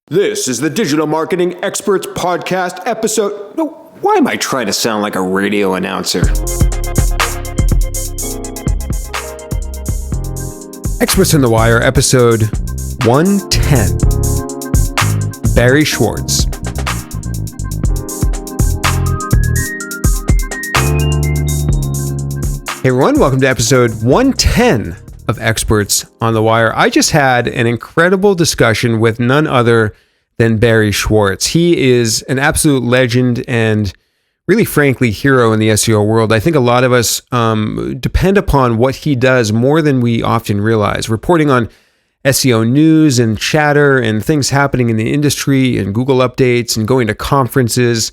This is the Digital Marketing Experts Podcast episode. No, why am I trying to sound like a radio announcer? Experts on the Wire, episode 110. Barry Schwartz. Hey everyone, welcome to episode 110 of Experts on the Wire. I just had an incredible discussion with none other than Barry Schwartz. He is an absolute legend and really frankly hero in the SEO world. I think a lot of us depend upon what he does more than we often realize. Reporting on SEO news and chatter and things happening in the industry and Google updates and going to conferences.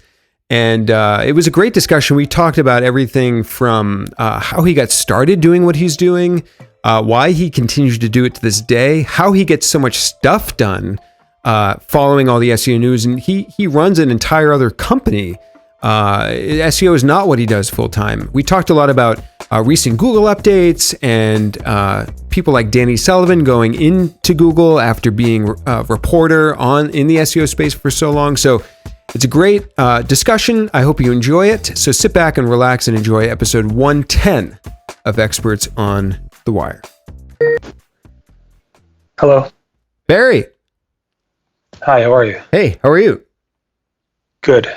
And it was a great discussion. We talked about everything from how he got started doing what he's doing, why he continues to do it to this day, how he gets so much stuff done following all the SEO news. And he runs an entire other company. SEO is not what he does full time. We talked a lot about recent Google updates and people like Danny Sullivan going into Google after being a reporter in the SEO space for so long. So it's a great discussion. I hope you enjoy it. So sit back and relax and enjoy episode 110 of Experts on the Wire. Hello. Barry. Hi, how are you? Hey, how are you? Good.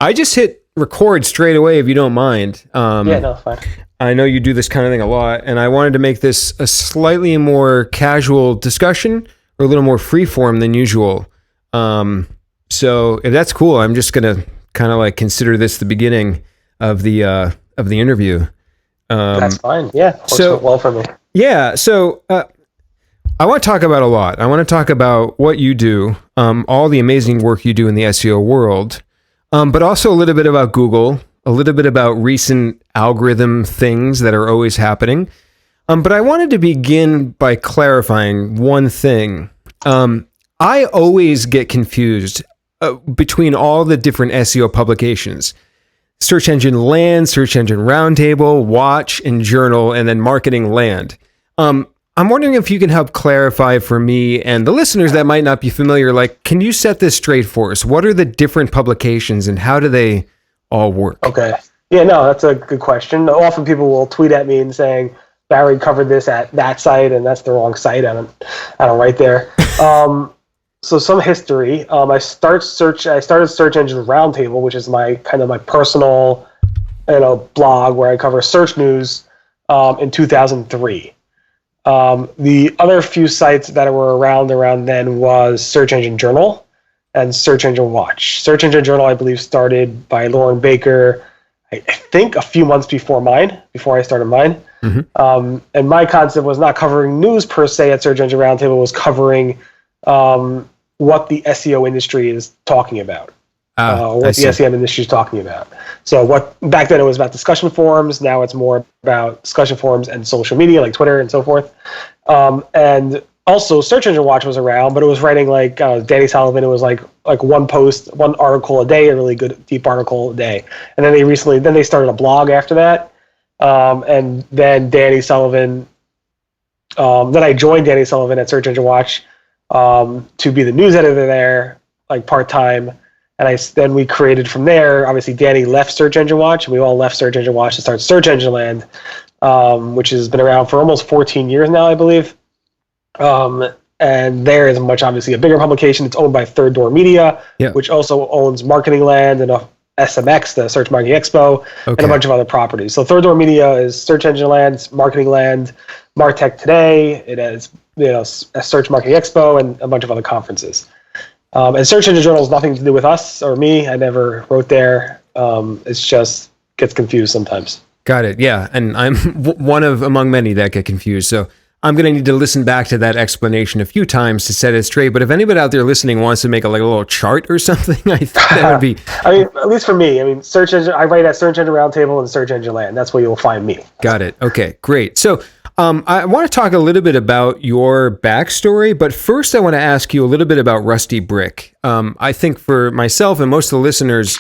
I just hit record straight away if you don't mind. Yeah, no, fine. I know you do this kind of thing a lot, and I wanted to make this a slightly more casual discussion or a little more freeform than usual. So if that's cool, I'm just going to kind of like consider this the beginning of the interview. That's fine. Yeah, works well for me. Yeah, so I want to talk about a lot. I want to talk about what you do, all the amazing work you do in the SEO world, but also a little bit about Google, a little bit about recent algorithm things that are always happening. But I wanted to begin by clarifying one thing. I always get confused between all the different SEO publications. Search Engine Land, Search Engine Roundtable, Watch, and Journal, and then Marketing Land. I'm wondering if you can help clarify for me and the listeners that might not be familiar, like, can you set this straight for us? What are the different publications and how do they all work? Okay. Yeah, no, that's a good question. Often people will tweet at me and saying, Barry covered this at that site, and that's the wrong site. I don't write there. So some history. I started Search Engine Roundtable, which is my personal, blog where I cover search news in 2003. The other few sites that were around then was Search Engine Journal and Search Engine Watch. Search Engine Journal, I believe, started by Lauren Baker, I think a few months before I started mine. Mm-hmm. And my concept was not covering news per se at Search Engine Roundtable, was covering what the SEO industry is talking about. What the SEM industry is talking about. So back then it was about discussion forums. Now it's more about discussion forums and social media like Twitter and so forth. And also Search Engine Watch was around, but it was writing like Danny Sullivan. It was like one post, one article a day, a really good deep article a day. And then they started a blog after that. And then Danny Sullivan, then I joined Danny Sullivan at Search Engine Watch to be the news editor there, like part-time. And then we created from there, obviously Danny left Search Engine Watch, and we all left Search Engine Watch to start Search Engine Land, which has been around for almost 14 years now, I believe. And there is obviously a bigger publication. It's owned by Third Door Media, which also owns Marketing Land and SMX, the Search Marketing Expo, and a bunch of other properties. So Third Door Media is Search Engine Land, Marketing Land, MarTech Today. It has a Search Marketing Expo and a bunch of other conferences. And Search Engine Journal has nothing to do with us or me. I never wrote there. It's just gets confused sometimes. Got it. Yeah. And I'm one among many that get confused. So I'm going to need to listen back to that explanation a few times to set it straight. But if anybody out there listening wants to make a little chart or something, I think that would be... at least for me, I write at Search Engine Roundtable and Search Engine Land. That's where you'll find me. Got it. Okay, great. So I want to talk a little bit about your backstory, but first I want to ask you a little bit about Rusty Brick. I think for myself and most of the listeners,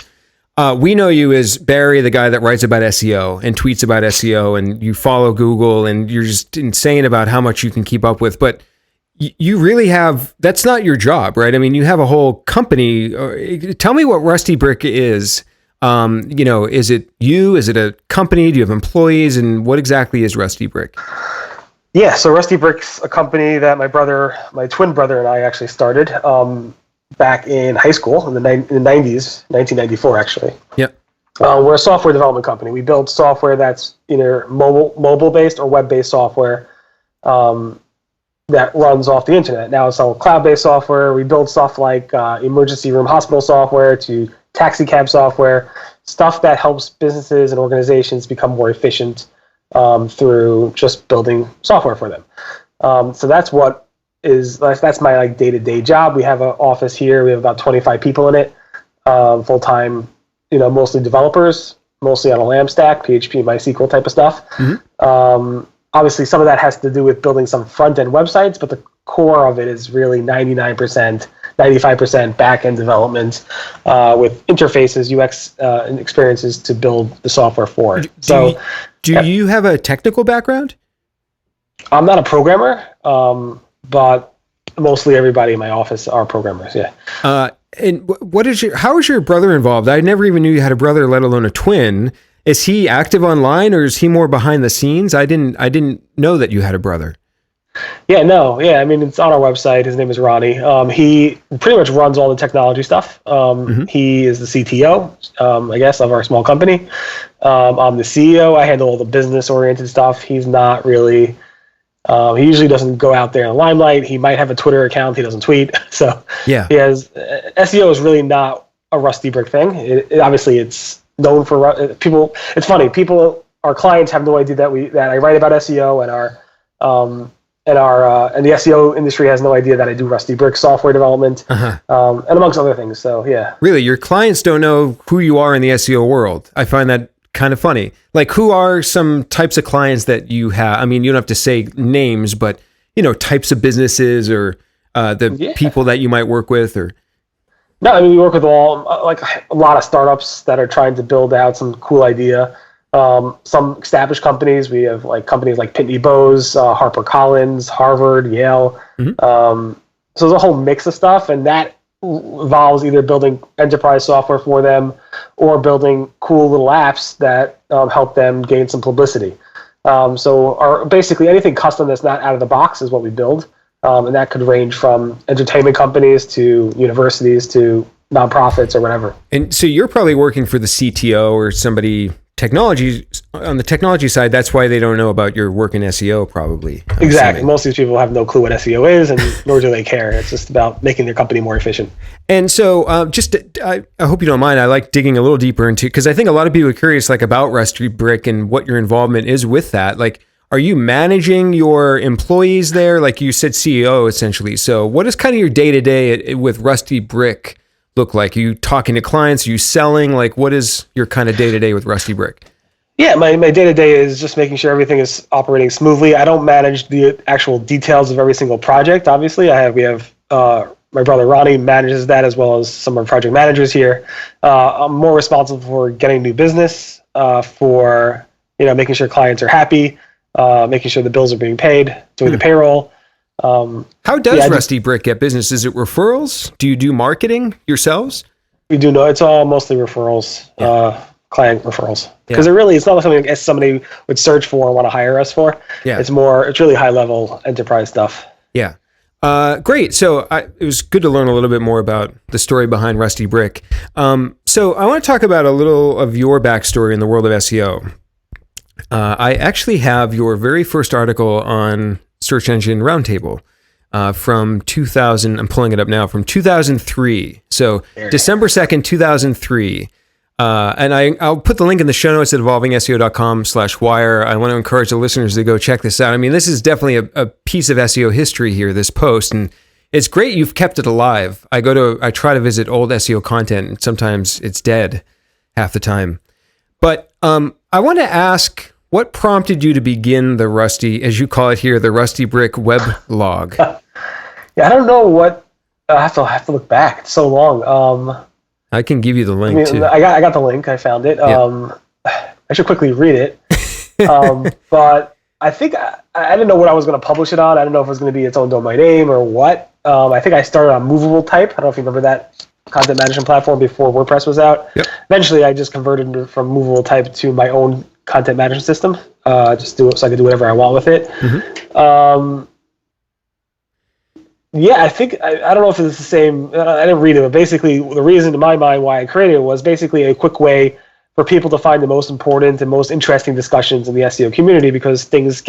we know you as Barry, the guy that writes about SEO and tweets about SEO, and you follow Google and you're just insane about how much you can keep up with. But you really have, that's not your job, right? I mean, you have a whole company. Tell me what Rusty Brick is. Is it you? Is it a company? Do you have employees? And what exactly is Rusty Brick? Yeah, so Rusty Brick's a company that my twin brother and I actually started back in high school in the 90s, 1994 actually. Yep. We're a software development company. We build software that's either mobile-based or web-based software that runs off the internet. Now it's all cloud-based software. We build stuff like emergency room hospital software to taxi cab software, stuff that helps businesses and organizations become more efficient through just building software for them. So that's my like day-to-day job. We have an office here. We have about 25 people in it, full-time, mostly developers, mostly on a LAMP stack, PHP, MySQL type of stuff. Mm-hmm. Obviously, some of that has to do with building some front-end websites, but the core of it is really 99%, 95% back-end development with interfaces, UX and experiences to build the software for it. Do you have a technical background? I'm not a programmer, but mostly everybody in my office are programmers, yeah. And how is your brother involved? I never even knew you had a brother, let alone a twin. Is he active online or is he more behind the scenes? I didn't know that you had a brother. Yeah, no. Yeah, I mean, it's on our website. His name is Ronnie. He pretty much runs all the technology stuff. Mm-hmm. He is the CTO, I guess, of our small company. I'm the CEO. I handle all the business-oriented stuff. He's not really... he usually doesn't go out there in the limelight. He might have a Twitter account. He doesn't tweet. So yeah, he has... SEO is really not a Rusty Brick thing. Obviously, it's known for people. It's funny. Our clients have no idea that I write about SEO, and the SEO industry has no idea that I do Rusty Brick software development, and amongst other things. So yeah, really, your clients don't know who you are in the SEO world. I find that kind of funny. Like, who are some types of clients that you have? I mean, you don't have to say names, but types of businesses or people that you might work with, or. No, I mean, we work with like a lot of startups that are trying to build out some cool idea. Some established companies. We have like companies like Pitney Bowes, HarperCollins, Harvard, Yale. Mm-hmm. So there's a whole mix of stuff, and that involves either building enterprise software for them or building cool little apps that help them gain some publicity. So basically anything custom that's not out of the box is what we build. And that could range from entertainment companies to universities to nonprofits or whatever. And so you're probably working for the CTO or somebody on the technology side. That's why they don't know about your work in SEO, probably. Exactly. Most of these people have no clue what SEO is, and nor do they care. It's just about making their company more efficient. And so I hope you don't mind. I like digging a little deeper into, because I think a lot of people are curious about Rusty Brick and what your involvement is with that. Like, are you managing your employees there? Like you said, CEO essentially. So what is kind of your day-to-day with Rusty Brick look like? Are you talking to clients? Are you selling? Like, what is your kind of day-to-day with Rusty Brick? Yeah, my day-to-day is just making sure everything is operating smoothly. I don't manage the actual details of every single project, obviously. We have my brother Ronnie manages that, as well as some of our project managers here. I'm more responsible for getting new business, for making sure clients are happy, making sure the bills are being paid, doing the payroll. How does Rusty Brick get business? Is it referrals? Do you do marketing yourselves? We do. No, it's all mostly referrals, client referrals. Because it's not something that somebody would search for and want to hire us for. Yeah. It's really high level enterprise stuff. Yeah. Great. So it was good to learn a little bit more about the story behind Rusty Brick. So I want to talk about a little of your backstory in the world of SEO. I actually have your very first article on Search Engine Roundtable from 2000. I'm pulling it up now, from 2003. So December 2nd, 2003. And I'll put the link in the show notes at evolvingseo.com/wire. I want to encourage the listeners to go check this out. I mean, this is definitely a piece of SEO history here, this post, and it's great you've kept it alive. I try to visit old SEO content, and sometimes it's dead half the time. But I want to ask, what prompted you to begin the Rusty, as you call it here, the Rusty Brick web log? I don't know what. I have to look back. It's so long. I can give you the link too. I got the link. I found it. I should quickly read it. But I think I didn't know what I was going to publish it on. I didn't know if it was going to be its own domain name or what. I think I started on Movable Type. I don't know if you remember that content management platform before WordPress was out. Yep. Eventually, I just converted from Movable Type to my own content management system. Just do it so I could do whatever I want with it. Mm-hmm. Yeah, I think I don't know if it's the same. I didn't read it, but basically, the reason in my mind why I created it was basically a quick way for people to find the most important and most interesting discussions in the SEO community, because there's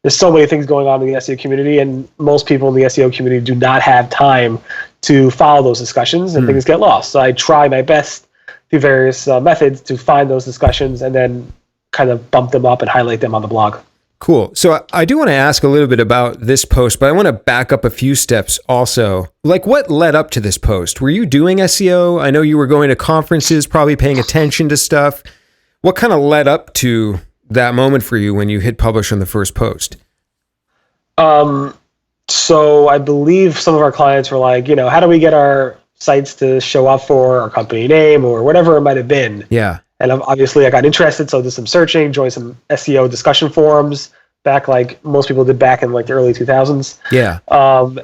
so many things going on in the SEO community, and most people in the SEO community do not have time to follow those discussions, and things get lost. So I try my best through various methods to find those discussions and then kind of bump them up and highlight them on the blog. Cool. So I do want to ask a little bit about this post, but I want to back up a few steps also. Like, what led up to this post? Were you doing SEO? I know you were going to conferences, probably paying attention to stuff. What kind of led up to that moment for you when you hit publish on the first post? So I believe some of our clients were like, how do we get our sites to show up for our company name or whatever it might have been? Yeah. And obviously I got interested, so I did some searching, joined some SEO discussion forums back like most people did back in like the early 2000s. Yeah.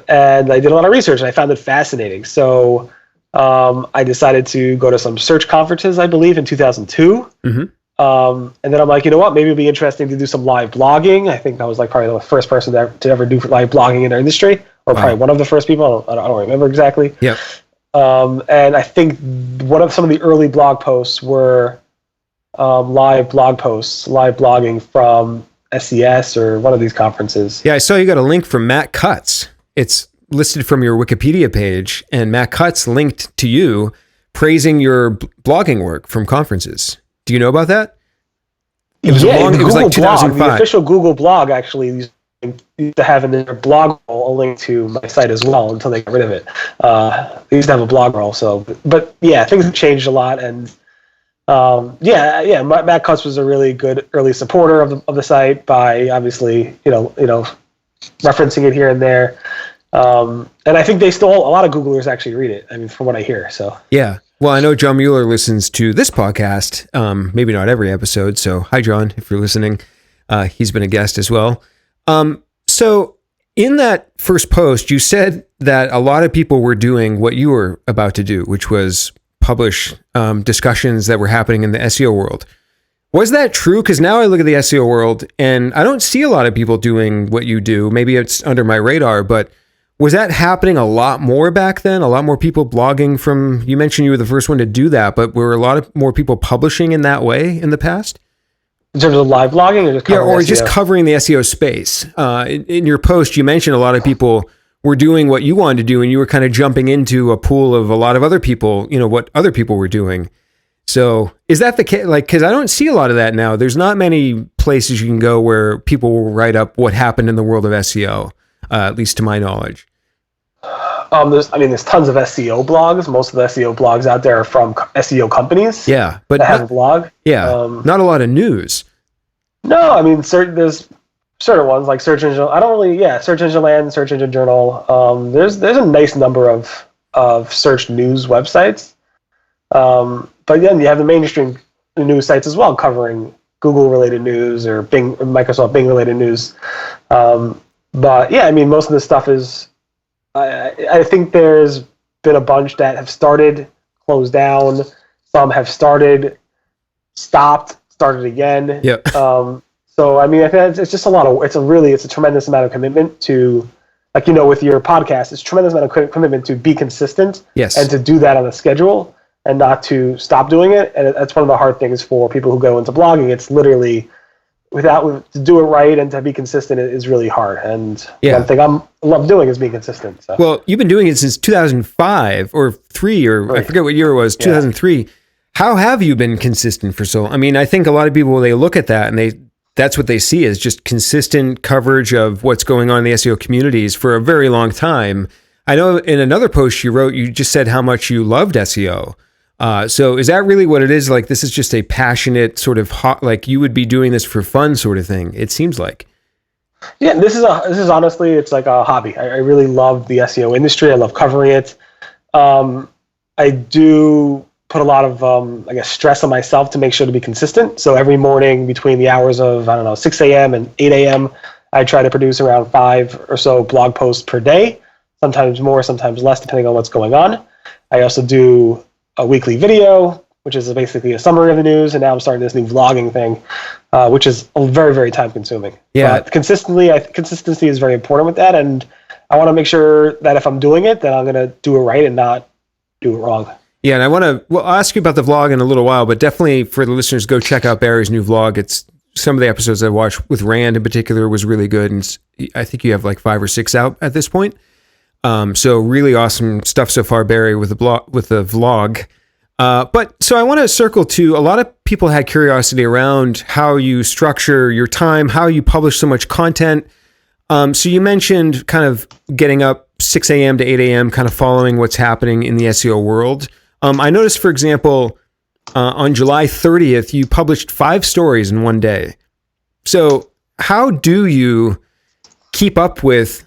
And I did a lot of research and I found it fascinating. So I decided to go to some search conferences, I believe, in 2002. Mm-hmm. And then I'm like, you know what, maybe it'd be interesting to do some live blogging. I think I was like probably the first person to ever do live blogging in our industry, or probably one of the first people. I don't remember exactly. Yeah. And I think some of the early blog posts were live blogging from SES or one of these conferences. Yeah, I saw you got a link from Matt Cutts. It's listed from your Wikipedia page, and Matt Cutts linked to you praising your blogging work from conferences. Do you know about that? It was like 2005. The official Google blog actually used to have in their blog roll a link to my site as well until they got rid of it. They used to have a blog roll, but yeah, things have changed a lot, and Matt Cutts was a really good early supporter of the site by obviously referencing it here and there, and I think a lot of Googlers actually read it. I mean, from what I hear. So yeah. Well, I know John Mueller listens to this podcast, maybe not every episode. So hi, John, if you're listening. He's been a guest as well. So in that first post, you said that a lot of people were doing what you were about to do, which was publish discussions that were happening in the SEO world. Was that true? Because now I look at the SEO world and I don't see a lot of people doing what you do. Maybe it's under my radar, but was that happening a lot more back then? A lot more people blogging from, you mentioned you were the first one to do that, but were a lot of more people publishing in that way in the past? In terms of live blogging, or just covering the SEO space. In your post, you mentioned a lot of people were doing what you wanted to do, and you were kind of jumping into a pool of a lot of other people, what other people were doing. So is that the case? Like, because I don't see a lot of that now. There's not many places you can go where people will write up what happened in the world of SEO, at least to my knowledge. There's tons of SEO blogs. Most of the SEO blogs out there are from SEO companies. Yeah, but that have a blog. Yeah, not a lot of news. No, I mean, there's certain ones like Search Engine. Search Engine Land, Search Engine Journal. There's a nice number of search news websites. But then you have the mainstream news sites as well, covering Google related news or Microsoft Bing related news. But yeah, I mean, most of this stuff is. I think there's been a bunch that have started, closed down. Some have started, stopped, started again. Yep. So I mean, I think it's just it's a tremendous amount of commitment to, with your podcast, it's a tremendous amount of commitment to be consistent. Yes. And to do that on a schedule and not to stop doing it. And that's one of the hard things for people who go into blogging. It's literally to do it right and to be consistent is really hard. And one thing I love doing is being consistent. So. Well, you've been doing it since 2005 or 3, or right. I forget what year it was, 2003. How have you been consistent for so long? I mean, I think a lot of people, they look at that and that's what they see is just consistent coverage of what's going on in the SEO communities for a very long time. I know in another post you wrote, you just said how much you loved SEO. So is that really what it is? Like, this is just a passionate sort of like you would be doing this for fun sort of thing. It seems like. Yeah, this is honestly, it's like a hobby. I really love the SEO industry. I love covering it. I do put a lot of, I guess, stress on myself to make sure to be consistent. So every morning between the hours of, 6 a.m. and 8 a.m., I try to produce around 5 or so blog posts per day, sometimes more, sometimes less, depending on what's going on. I also do a weekly video, which is basically a summary of the news, and now I'm starting this new vlogging thing, which is very, very time consuming. Yeah. But consistency is very important with that, and I want to make sure that if I'm doing it, that I'm going to do it right and not do it wrong. Yeah, and I'll ask you about the vlog in a little while, but definitely for the listeners, go check out Barry's new vlog. It's some of the episodes I watched with Rand in particular was really good, and I think you have like 5 or 6 out at this point. So really awesome stuff so far, Barry, with the vlog. But so I want to circle to, a lot of people had curiosity around how you structure your time, how you publish so much content. So you mentioned kind of getting up 6 a.m. to 8 a.m., kind of following what's happening in the SEO world. I noticed, for example, on July 30th, you published 5 stories in one day. So how do you keep up with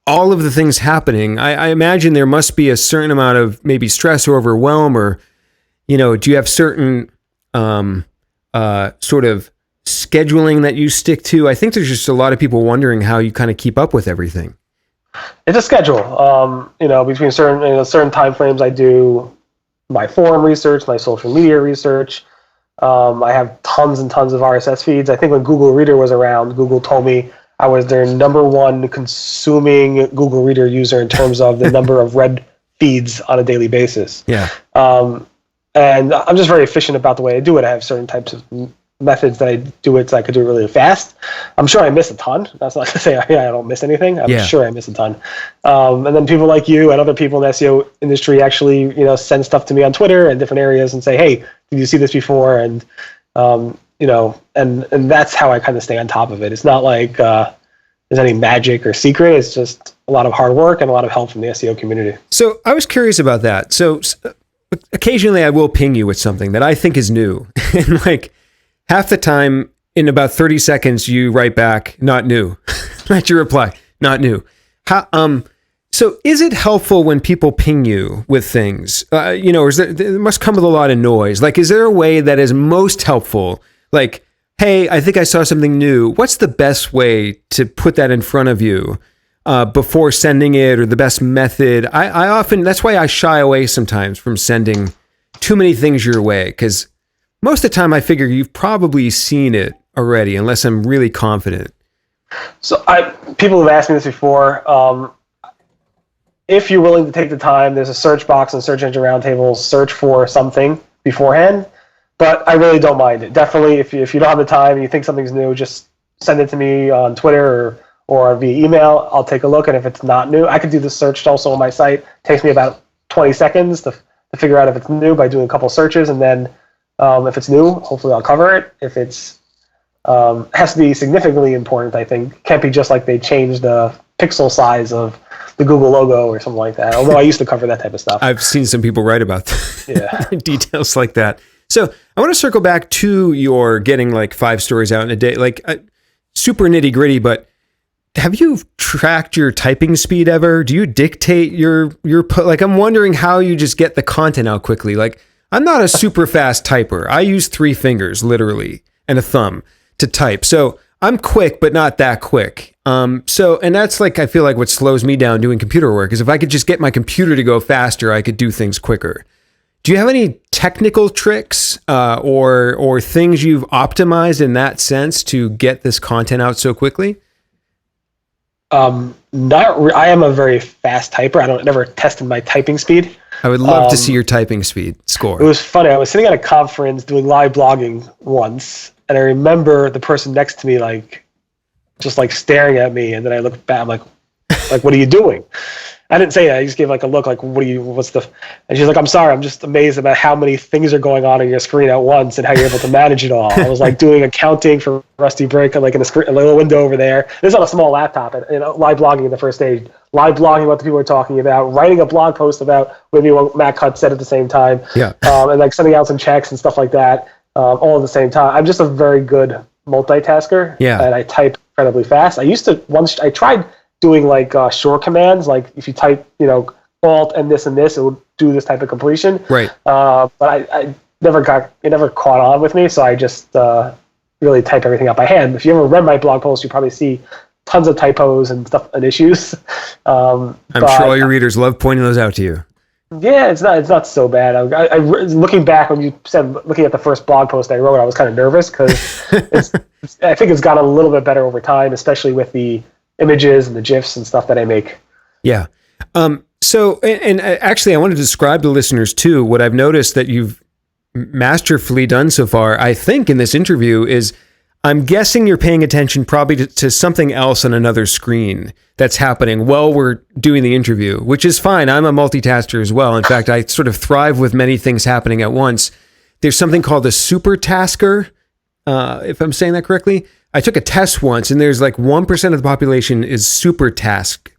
all of the things happening? I imagine there must be a certain amount of maybe stress or overwhelm, or, do you have certain sort of scheduling that you stick to? I think there's just a lot of people wondering how you kind of keep up with everything. It's a schedule. Between certain time frames, I do my forum research, my social media research. I have tons and tons of RSS feeds. I think when Google Reader was around, Google told me I was their number one consuming Google Reader user in terms of the number of read feeds on a daily basis. Yeah. And I'm just very efficient about the way I do it. I have certain types of methods that I do it so I could do it really fast. I'm sure I miss a ton. That's not to say I don't miss anything. I'm sure I miss a ton. And then people like you and other people in the SEO industry actually, send stuff to me on Twitter and different areas and say, hey, did you see this before? And, and that's how I kind of stay on top of it. It's not like there's any magic or secret. It's just a lot of hard work and a lot of help from the SEO community. So I was curious about that. So occasionally I will ping you with something that I think is new. And like, half the time, in about 30 seconds, you write back, not new. That's your reply, not new. So is it helpful when people ping you with things? Or is it must come with a lot of noise. Like, is there a way that is most helpful? Like, hey, I think I saw something new. What's the best way to put that in front of you before sending it, or the best method? I often, that's why I shy away sometimes from sending too many things your way, because most of the time I figure you've probably seen it already, unless I'm really confident. So people have asked me this before. If you're willing to take the time, there's a search box and Search Engine Roundtable, search for something beforehand. But I really don't mind it. Definitely, if you don't have the time and you think something's new, just send it to me on Twitter or via email. I'll take a look, and if it's not new, I could do the search also on my site. It takes me about 20 seconds to figure out if it's new by doing a couple searches, and then if it's new, hopefully I'll cover it. If it's has to be significantly important, I think. Can't be just like they changed the pixel size of the Google logo or something like that. Although I used to cover that type of stuff. I've seen some people write about details like that. So I want to circle back to your getting like 5 stories out in a day, like super nitty gritty, but have you tracked your typing speed ever? Do you dictate your like, I'm wondering how you just get the content out quickly. Like, I'm not a super fast typer. I use 3 fingers literally and a thumb to type. So I'm quick, but not that quick. And that's like, I feel like what slows me down doing computer work is if I could just get my computer to go faster, I could do things quicker. Do you have any technical tricks or things you've optimized in that sense to get this content out so quickly? I am a very fast typer. I never tested my typing speed. I would love to see your typing speed score. It was funny. I was sitting at a conference doing live blogging once, and I remember the person next to me just staring at me, and then I looked back. I'm like, what are you doing? I didn't say that. I just gave a look and she's like, I'm sorry. I'm just amazed about how many things are going on your screen at once and how you're able to manage it all. I was doing accounting for Rusty Brick, in a little window over there. This is on a small laptop, and live blogging in the first stage, live blogging what the people are talking about, writing a blog post about maybe what Matt Cutts said at the same time. Yeah. And sending out some checks and stuff like that, all at the same time. I'm just a very good multitasker. Yeah. And I type incredibly fast. I tried doing short commands, like if you type, default and this, it would do this type of completion. Right. But it never caught on with me, so I just really type everything out by hand. If you ever read my blog post, you probably see tons of typos and stuff and issues. I'm sure all your readers love pointing those out to you. Yeah, it's not so bad. I looking back when you said looking at the first blog post I wrote, I was kind of nervous because I think it's gotten a little bit better over time, especially with the images and the GIFs and stuff that I make. Yeah. So, and actually, I want to describe to listeners too what I've noticed that you've masterfully done so far, I think, in this interview is, I'm guessing you're paying attention probably to something else on another screen that's happening while we're doing the interview, which is fine. I'm a multitasker as well. In fact, I sort of thrive with many things happening at once. There's something called a super tasker, if I'm saying that correctly. I took a test once, and there's like 1% of the population is super task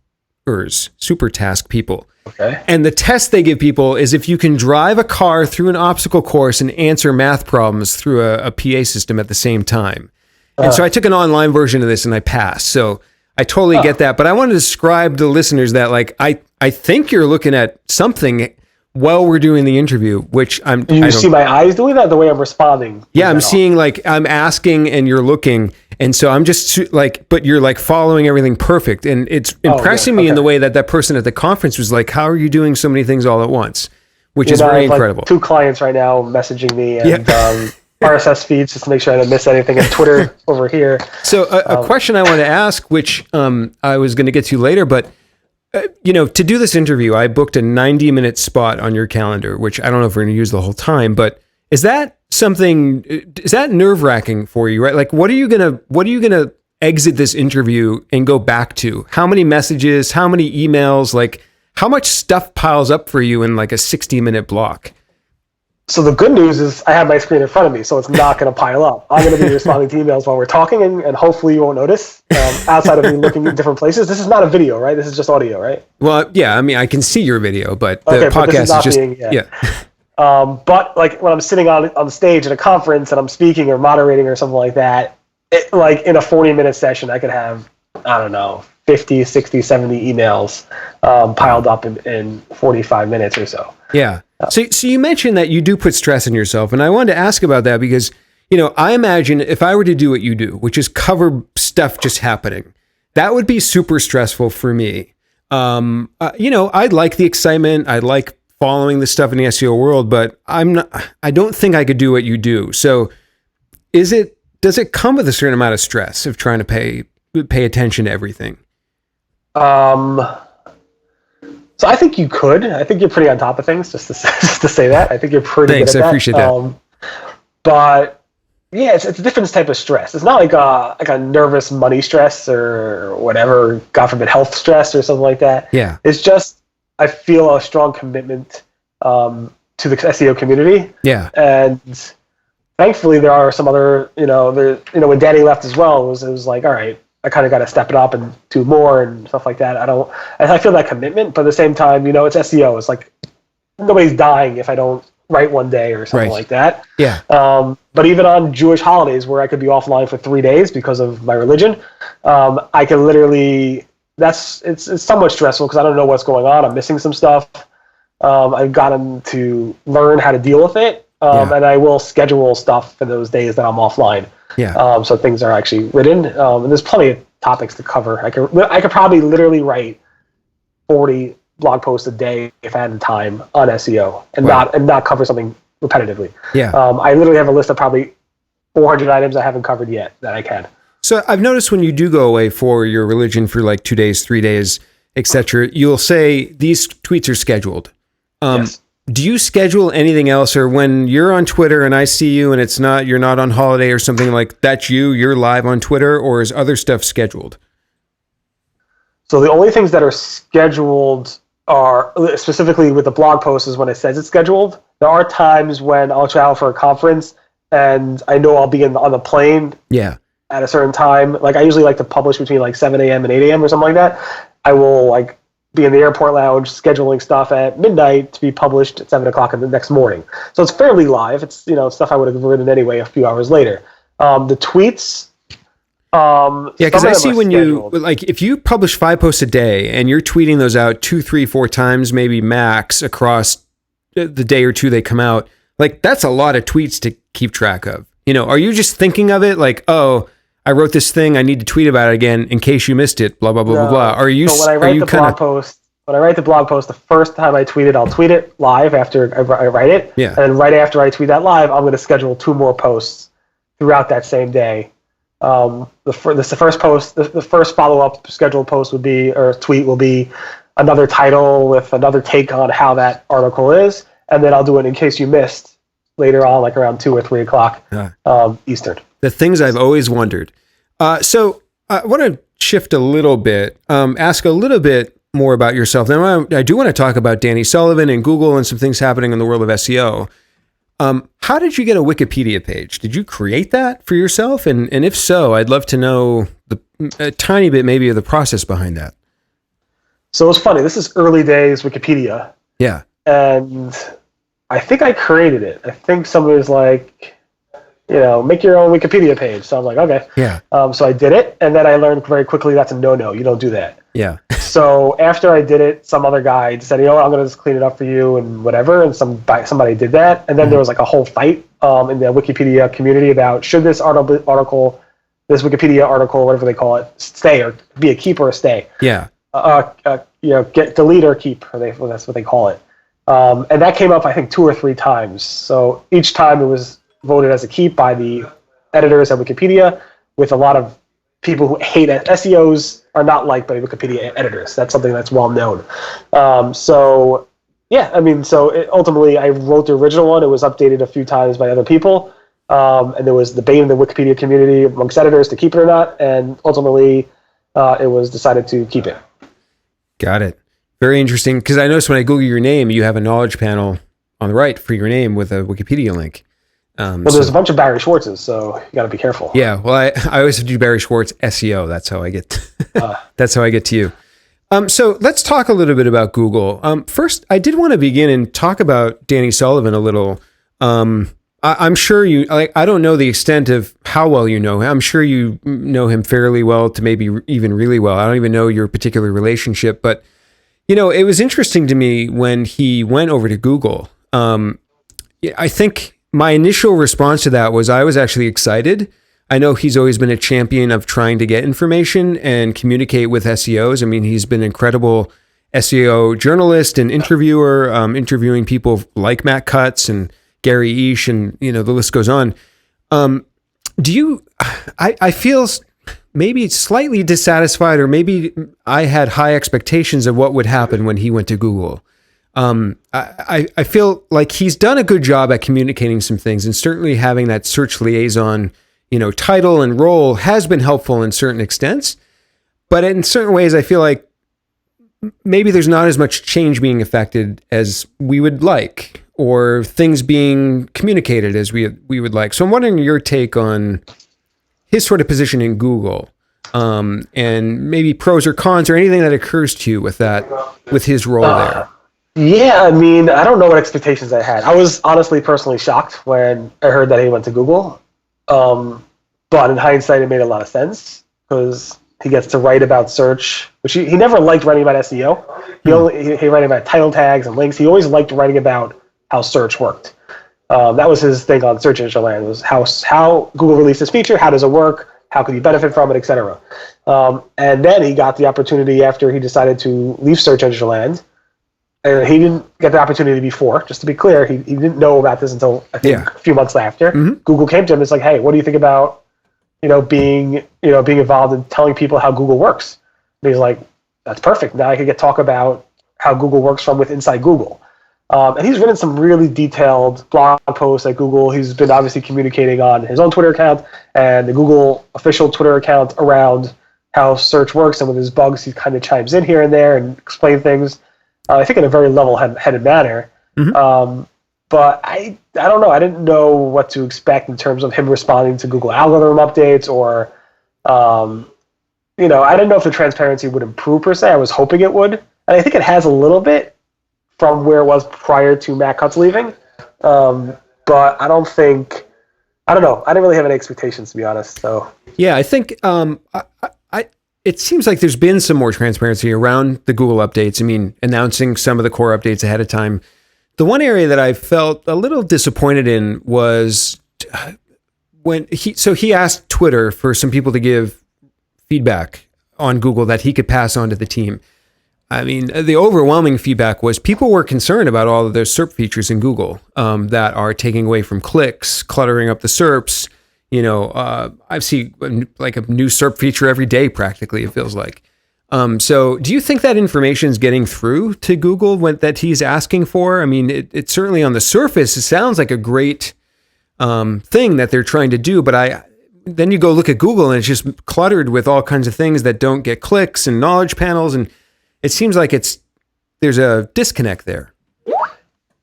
people. Okay. And the test they give people is if you can drive a car through an obstacle course and answer math problems through a PA system at the same time. And so I took an online version of this and I passed. So I totally get that. But I want to describe to listeners that, like, I think you're looking at something while we're doing the interview, which Do you see my eyes doing that, the way I'm responding? Yeah, I'm seeing, like, I'm asking and you're looking. And so I'm just like, but you're like following everything perfect. And it's impressing me in the way that person at the conference was like, how are you doing so many things all at once? Which is very incredible. Like 2 clients right now messaging me and RSS feeds just to make sure I don't miss anything, and Twitter over here. So a question I want to ask, which I was going to get to later, but to do this interview, I booked a 90-minute spot on your calendar, which I don't know if we're going to use the whole time, but is that nerve-wracking for you, right? Like, what are you going to exit this interview and go back to? How many messages, how many emails, like how much stuff piles up for you in like a 60-minute block? So the good news is I have my screen in front of me, so it's not going to pile up. I'm going to be responding to emails while we're talking, and hopefully you won't notice, outside of me looking at different places. This is not a video, right? This is just audio, right? Well, yeah, I mean, I can see your video, but the podcast is just... But like when I'm sitting on stage at a conference and I'm speaking or moderating or something like that, like in a 40-minute session, I could have, I don't know, 50, 60, 70 emails piled up in 45 minutes or so. Yeah. So you mentioned that you do put stress on yourself, and I wanted to ask about that because, I imagine if I were to do what you do, which is cover stuff just happening, that would be super stressful for me. I'd like the excitement. I like following the stuff in the SEO world, but I don't think I could do what you do. So does it come with a certain amount of stress of trying to pay attention to everything? So I think you could. I think you're pretty on top of things, just to say that. I think you're pretty good at that. I appreciate that. But yeah, it's a different type of stress. It's not like a nervous money stress or whatever, God forbid, health stress or something like that. Yeah. It's just I feel a strong commitment to the SEO community. Yeah. And thankfully there are some other, when Danny left as well, it was like, all right, I kind of got to step it up and do more and stuff like that. I feel that commitment, but at the same time, it's SEO. It's like nobody's dying if I don't write one day or something like that. Yeah. But even on Jewish holidays where I could be offline for 3 days because of my religion, I can literally, it's somewhat stressful because I don't know what's going on. I'm missing some stuff. I've gotten to learn how to deal with it. And I will schedule stuff for those days that I'm offline. Yeah. So things are actually written, and there's plenty of topics to cover. I could probably literally write 40 blog posts a day if I had the time on SEO and not cover something repetitively. Yeah. I literally have a list of probably 400 items I haven't covered yet that I can. So I've noticed when you do go away for your religion for like 2 days, 3 days, etc., you'll say these tweets are scheduled. Yes. Do you schedule anything else, or when you're on Twitter and I see you and you're not on holiday or something, like that's you're live on Twitter, or is other stuff scheduled? So the only things that are scheduled are, specifically with the blog post, is when it says it's scheduled. There are times when I'll travel for a conference and I know I'll be on the plane at a certain time. Like I usually like to publish between like 7 a.m. and 8 a.m. or something like that. I will like be in the airport lounge scheduling stuff at midnight to be published at 7 o'clock in the next morning. So it's fairly live. It's stuff I would have written anyway a few hours later. The tweets, Yeah, because some I of them see are when scheduled. you, like, if you publish 5 posts a day and you're tweeting those out 2, 3, 4 times, maybe max across the day or two they come out, like, that's a lot of tweets to keep track of. You know, are you just thinking of it like, oh, I wrote this thing, I need to tweet about it again in case you missed it, blah, blah, blah, blah, blah. Are you, So when I write the blog post, the first time I tweet it, I'll tweet it live after I write it. Yeah. And then right after I tweet that live, I'm going to schedule 2 more posts throughout that same day. The first follow-up scheduled post would be, or tweet will be, another title with another take on how that article is, and then I'll do it in case you missed later on, like around 2 or 3 o'clock Eastern. The things I've always wondered. So I want to shift a little bit, ask a little bit more about yourself. Now, I do want to talk about Danny Sullivan and Google and some things happening in the world of SEO. How did you get a Wikipedia page? Did you create that for yourself? And if so, I'd love to know a tiny bit maybe of the process behind that. So it's funny. This is early days Wikipedia. Yeah. And I think I created it. I think somebody was like, make your own Wikipedia page. So I was like, okay. Yeah. So I did it, and then I learned very quickly that's a no-no. You don't do that. Yeah. So after I did it, some other guy said, I'm going to just clean it up for you and whatever, and somebody did that. And then there was like a whole fight in the Wikipedia community about should this article, this Wikipedia article, whatever they call it, stay or be a keep or a stay. Yeah. Get delete or keep, that's what they call it. And that came up, I think, 2 or 3 times. So each time it was voted as a keep by the editors at Wikipedia, with a lot of people who hate it. SEOs are not liked by Wikipedia editors. That's something that's well known. Ultimately I wrote the original one. It was updated a few times by other people. And there was debate in the Wikipedia community amongst editors to keep it or not. And ultimately it was decided to keep it. Got it. Very interesting. Because I noticed when I Google your name, you have a knowledge panel on the right for your name with a Wikipedia link. There's a bunch of Barry Schwartzes, so you got to be careful. Yeah, well, I always do Barry Schwartz SEO. That's how I get. That's how I get to you. So let's talk a little bit about Google. First, I did want to begin and talk about Danny Sullivan a little. I'm sure you. I don't know the extent of how well you know him. I'm sure you know him fairly well, to maybe even really well. I don't even know your particular relationship, but it was interesting to me when he went over to Google. I think my initial response to that was I was actually excited. I know he's always been a champion of trying to get information and communicate with SEOs. I mean, he's been an incredible SEO journalist and interviewer, interviewing people like Matt Cutts and Gary Ish, and the list goes on. I feel maybe slightly dissatisfied, or maybe I had high expectations of what would happen when he went to Google. I feel like he's done a good job at communicating some things, and certainly having that search liaison, title and role has been helpful in certain extents. But in certain ways, I feel like maybe there's not as much change being affected as we would like, or things being communicated as we would like. So I'm wondering your take on his sort of position in Google, and maybe pros or cons, or anything that occurs to you with his role there. Yeah, I mean, I don't know what expectations I had. I was honestly personally shocked when I heard that he went to Google. But in hindsight, it made a lot of sense, because he gets to write about search, which he never liked writing about SEO. He writing about title tags and links. He always liked writing about how search worked. That was his thing on Search Engine Land, was how Google released this feature, how does it work, how could you benefit from it, etc. And then he got the opportunity after he decided to leave Search Engine Land. And he didn't get the opportunity before, just to be clear. He didn't know about this until, I think, a few months after. Mm-hmm. Google came to him and it's like, hey, what do you think about being involved in telling people how Google works? And he's like, that's perfect. Now I can talk about how Google works from inside Google. And he's written some really detailed blog posts at Google. He's been obviously communicating on his own Twitter account and the Google official Twitter account around how search works, and with his bugs, he kind of chimes in here and there and explains things. I think in a very level-headed manner. Mm-hmm. But I don't know. I didn't know what to expect in terms of him responding to Google algorithm updates, or, I didn't know if the transparency would improve per se. I was hoping it would. And I think it has a little bit from where it was prior to Matt Cutts leaving. But I don't know. I didn't really have any expectations, to be honest. So Yeah, I think it seems like there's been some more transparency around the Google updates. I mean, announcing some of the core updates ahead of time. The one area that I felt a little disappointed in was when he asked Twitter for some people to give feedback on Google that he could pass on to the team. I mean, the overwhelming feedback was people were concerned about all of those SERP features in Google that are taking away from clicks, cluttering up the SERPs. You know, I see like a new SERP feature every day, practically, it feels like. So do you think that information is getting through to Google that he's asking for? I mean, it certainly on the surface, it sounds like a great thing that they're trying to do, but then you go look at Google and it's just cluttered with all kinds of things that don't get clicks and knowledge panels, and it seems like there's a disconnect there.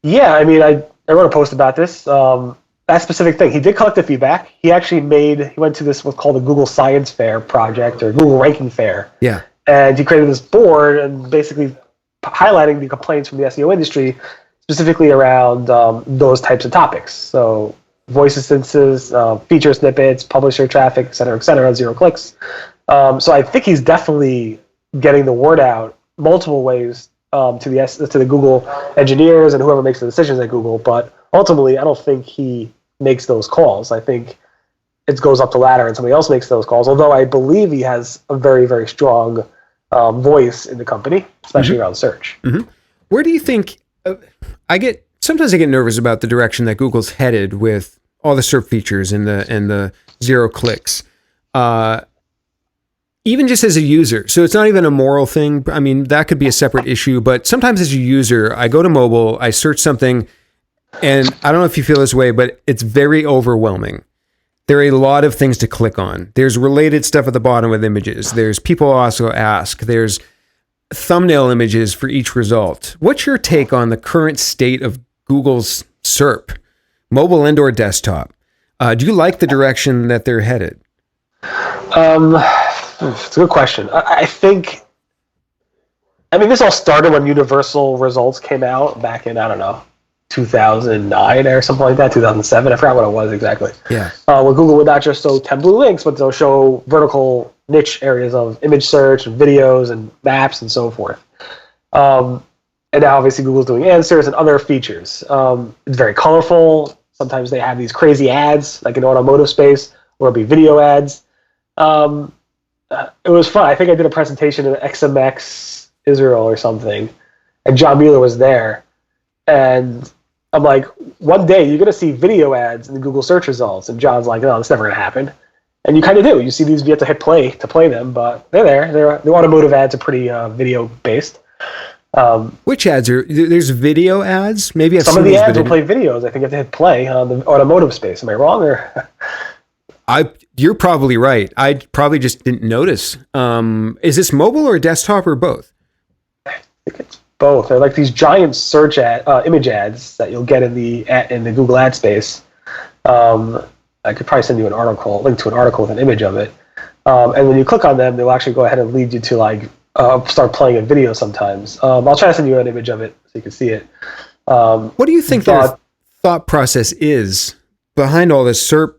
Yeah, I mean, I wrote a post about this. That specific thing, he did collect the feedback. He went to this what's called the Google Science Fair project or Google Ranking Fair. Yeah. And he created this board and basically highlighting the complaints from the SEO industry, specifically around those types of topics. So voice instances, feature snippets, publisher traffic, et cetera, 0 clicks. So I think he's definitely getting the word out multiple ways to the Google engineers and whoever makes the decisions at Google. But ultimately, I don't think he makes those calls. I think it goes up the ladder and somebody else makes those calls, although I believe he has a very, very strong voice in the company, especially around search. Mm-hmm. Where do you think sometimes I get nervous about the direction that Google's headed with all the SERP features and the 0 clicks, even just as a user. So it's not even a moral thing. I mean, that could be a separate issue, but sometimes as a user, I go to mobile, I search something, and I don't know if you feel this way, but it's very overwhelming. There are a lot of things to click on. There's related stuff at the bottom with images. There's people also ask. There's thumbnail images for each result. What's your take on the current state of Google's SERP, mobile and or desktop? Do you like the direction that they're headed? It's a good question. I think, this all started when universal results came out back in, 2009 or something like that, 2007. I forgot what it was exactly. Yeah. Where Google would not just show 10 blue links, but they'll show vertical niche areas of image search and videos and maps and so forth. And now obviously Google's doing answers and other features. It's very colorful. Sometimes they have these crazy ads, like in automotive space, or it'll be video ads. It was fun. I think I did a presentation at XMX Israel or something, and John Mueller was there. And I'm like, one day you're going to see video ads in the Google search results. And John's like, no, that's never going to happen. And you kind of do. You see these, you have to hit play to play them, but they're there. The automotive ads are pretty video-based. Which ads there's video ads? Maybe some of the ads will play videos. I think you have to hit play on the automotive space. Am I wrong? Or You're probably right. I probably just didn't notice. Is this mobile or desktop or both? I think it's both. They're like these giant search image ads that you'll get in the Google ad space. I could probably send you link to an article with an image of it. And when you click on them, they'll actually go ahead and lead you to start playing a video sometimes. I'll try to send you an image of it so you can see it. What do you think their thought process is behind all this SERP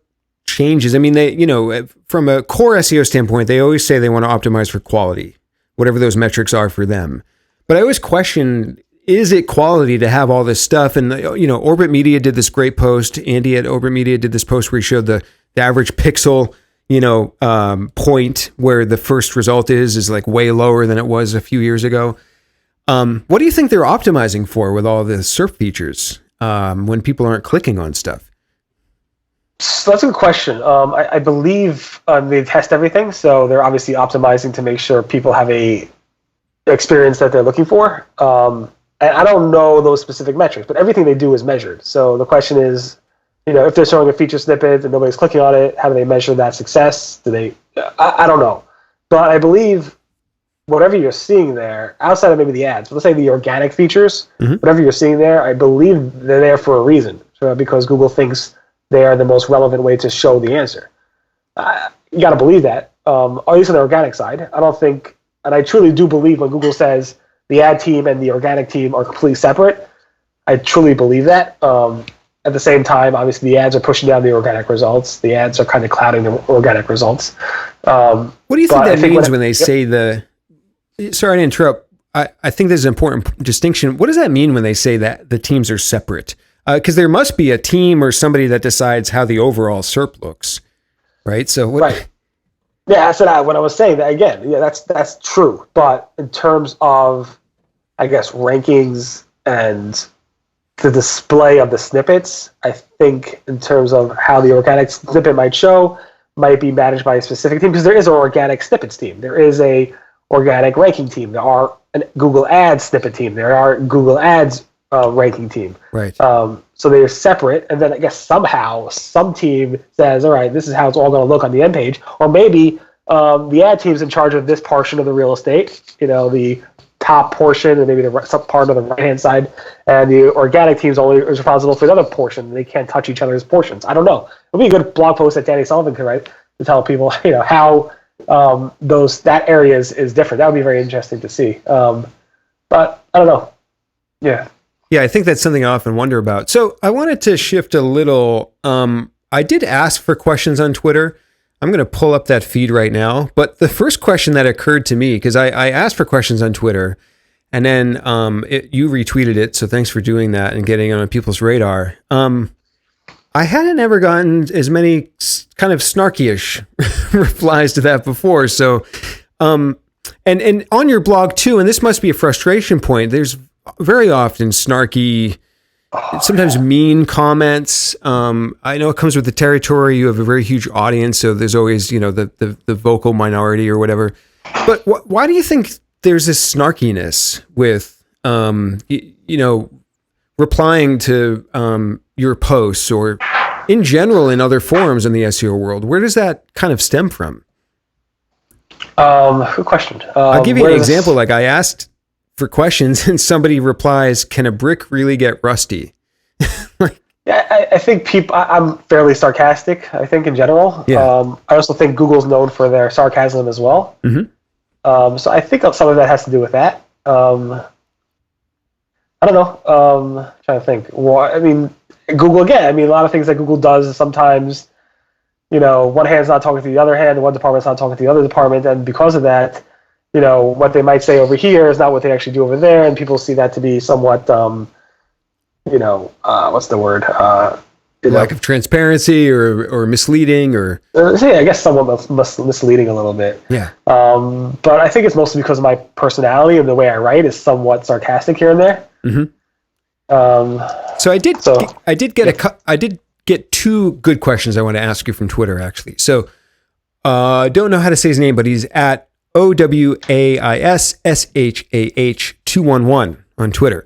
changes? I mean, they, from a core SEO standpoint, they always say they want to optimize for quality, whatever those metrics are for them. But I always question, is it quality to have all this stuff? And, Orbit Media did this great post. Andy at Orbit Media did this post where he showed the average pixel, point where the first result is like way lower than it was a few years ago. What do you think they're optimizing for with all the SERP features when people aren't clicking on stuff? So that's a good question. I believe they test everything, so they're obviously optimizing to make sure people have a experience that they're looking for. And I don't know those specific metrics, but everything they do is measured. So the question is, if they're showing a feature snippet and nobody's clicking on it, how do they measure that success? I don't know. But I believe whatever you're seeing there, outside of maybe the ads, let's say the organic features, whatever you're seeing there, I believe they're there for a reason. So because Google thinks they are the most relevant way to show the answer. You got to believe that, at least on the organic side. I don't think, and I truly do believe when Google says the ad team and the organic team are completely separate, I truly believe that. at the same time, obviously, the ads are pushing down the organic results. The ads are kind of clouding the organic results. What do you think that means when they say the... Sorry to interrupt. I think there's an important distinction. What does that mean when they say that the teams are separate? Because there must be a team or somebody that decides how the overall SERP looks, right? So what... Right. Yeah, that's what I was saying. That again, yeah, that's true. But in terms of, I guess, rankings and the display of the snippets, I think in terms of how the organic snippet might show, might be managed by a specific team, because there is an organic snippets team. There is a organic ranking team. There are a Google Ads snippet team. There are Google Ads ranking team. Right. So they're separate, and then I guess somehow some team says, all right, this is how it's all going to look on the end page, or maybe the ad team's in charge of this portion of the real estate, the top portion, and maybe the some part of the right-hand side, and the organic team's only is responsible for the other portion. They can't touch each other's portions. I don't know. It would be a good blog post that Danny Sullivan could write to tell people, how that area is different. That would be very interesting to see. But I don't know. Yeah. Yeah, I think that's something I often wonder about. So I wanted to shift a little. I did ask for questions on Twitter. I'm going to pull up that feed right now. But the first question that occurred to me, because I asked for questions on Twitter, and then you retweeted it. So thanks for doing that and getting it on people's radar. I hadn't ever gotten as many kind of snarky-ish replies to that before. So, and on your blog too, and this must be a frustration point, there's very often snarky, sometimes mean comments. I know it comes with the territory. You have a very huge audience, so there's always, the vocal minority or whatever. But why do you think there's this snarkiness with, replying to your posts or in general in other forums in the SEO world? Where does that kind of stem from? Good question. I'll give you an example. Like I asked for questions and somebody replies, "Can a brick really get rusty?" Yeah, I think I'm fairly sarcastic, I think, in general. Yeah. I also think Google's known for their sarcasm as well. Mm-hmm. So I think some of that has to do with that. I don't know. Trying to think. Well, Google, again, a lot of things that Google does is sometimes, one hand's not talking to the other hand, and one department's not talking to the other department, and because of that, what they might say over here is not what they actually do over there, and people see that to be somewhat, what's the word? Lack of transparency or misleading or... I guess somewhat misleading a little bit. Yeah. But I think it's mostly because of my personality and the way I write is somewhat sarcastic here and there. Mm-hmm. So I did get two good questions I want to ask you from Twitter, actually. So don't know how to say his name, but he's at OWAISSHAH211 on Twitter.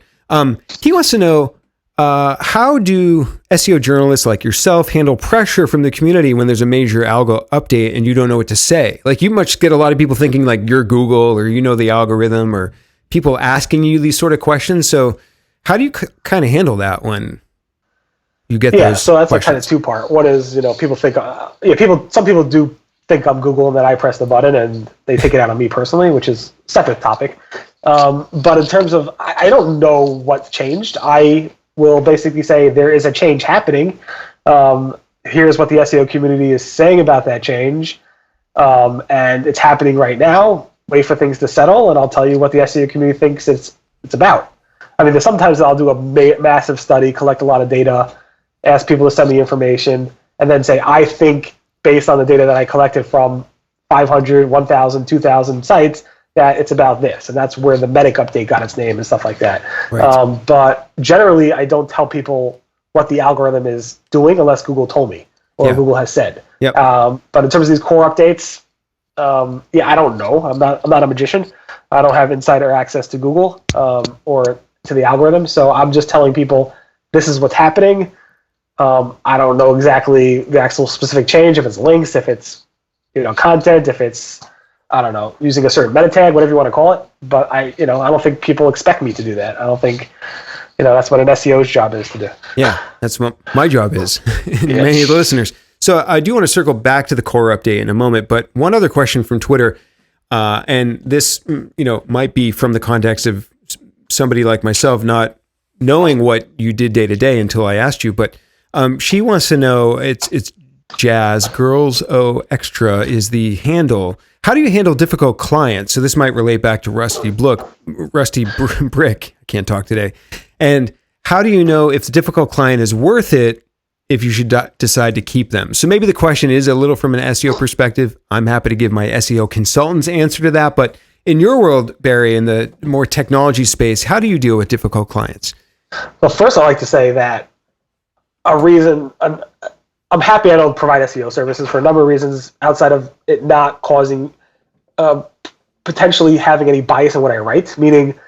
He wants to know, how do SEO journalists like yourself handle pressure from the community when there's a major algo update and you don't know what to say? Like, you must get a lot of people thinking like you're Google or the algorithm, or people asking you these sort of questions. So how do you kind of handle that when you get those so that's questions? a kind of two-part. One is, people think, some people do think I'm Google and that I press the button and they take it out on me personally, which is a separate topic. But in terms of, I don't know what's changed. I will basically say there is a change happening. Here's what the SEO community is saying about that change. And it's happening right now. Wait for things to settle, and I'll tell you what the SEO community thinks it's about. There's sometimes I'll do a massive study, collect a lot of data, ask people to send me information, and then say, I think based on the data that I collected from 500, 1,000, 2,000 sites, that it's about this. And that's where the Medic update got its name and stuff like that. Right. But generally, I don't tell people what the algorithm is doing unless Google told me or Google has said. Yep. But in terms of these core updates, I don't know. I'm not a magician. I don't have insider access to Google or to the algorithm. So I'm just telling people this is what's happening. I don't know exactly the actual specific change, if it's links, if it's content, if it's using a certain meta tag, whatever you want to call it. But I don't think people expect me to do that. I don't think that's what an SEO's job is to do. Yeah, that's what my job is. Many of the listeners. So I do want to circle back to the core update in a moment, but one other question from Twitter, and this might be from the context of somebody like myself not knowing what you did day to day until I asked you, but She wants to know, it's Jazz, Girls O Extra is the handle. How do you handle difficult clients? So this might relate back to Rusty Brick. I can't talk today. And how do you know if the difficult client is worth it if you should decide to keep them? So maybe the question is a little from an SEO perspective. I'm happy to give my SEO consultant's answer to that. But in your world, Barry, in the more technology space, how do you deal with difficult clients? Well, first I'd like to say that I'm happy I don't provide SEO services for a number of reasons outside of it not causing potentially having any bias in what I write. Meaning,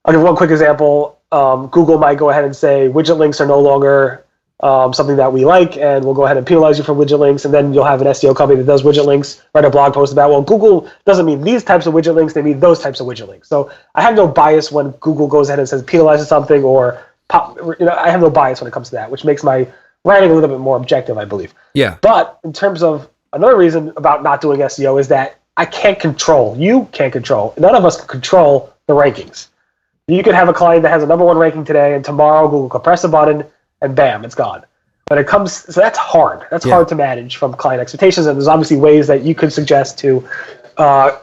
I'll give one quick example. Google might go ahead and say widget links are no longer something that we like, and we'll go ahead and penalize you for widget links, and then you'll have an SEO company that does widget links, write a blog post about, well, Google doesn't mean these types of widget links, they mean those types of widget links. So I have no bias when Google goes ahead and says penalizes something, or I have no bias when it comes to that, which makes my writing a little bit more objective, I believe. Yeah. But in terms of another reason about not doing SEO is that you can't control, none of us can control the rankings. You could have a client that has a number one ranking today, and tomorrow Google could press a button and bam, it's gone. When it comes, so that's hard. That's hard to manage from client expectations, and there's obviously ways that you could suggest to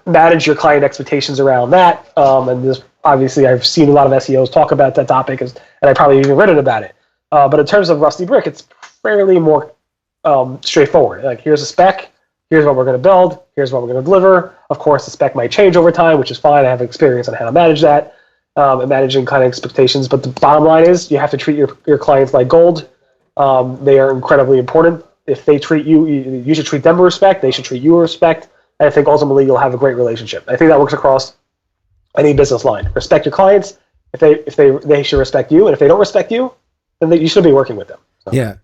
manage your client expectations around that. And there's obviously I've seen a lot of SEOs talk about that topic, and I probably even written about it. But in terms of Rusty Brick, it's fairly more straightforward. Like, here's a spec, here's what we're going to build, here's what we're going to deliver. Of course, the spec might change over time, which is fine. I have experience on how to manage that and managing client expectations. But the bottom line is you have to treat your clients like gold. They are incredibly important. If they treat you, you should treat them with respect. They should treat you with respect. And I think ultimately you'll have a great relationship. I think that works across any business line. Respect your clients. If they should respect you, and if they don't respect you, then you should be working with them. So. Yeah.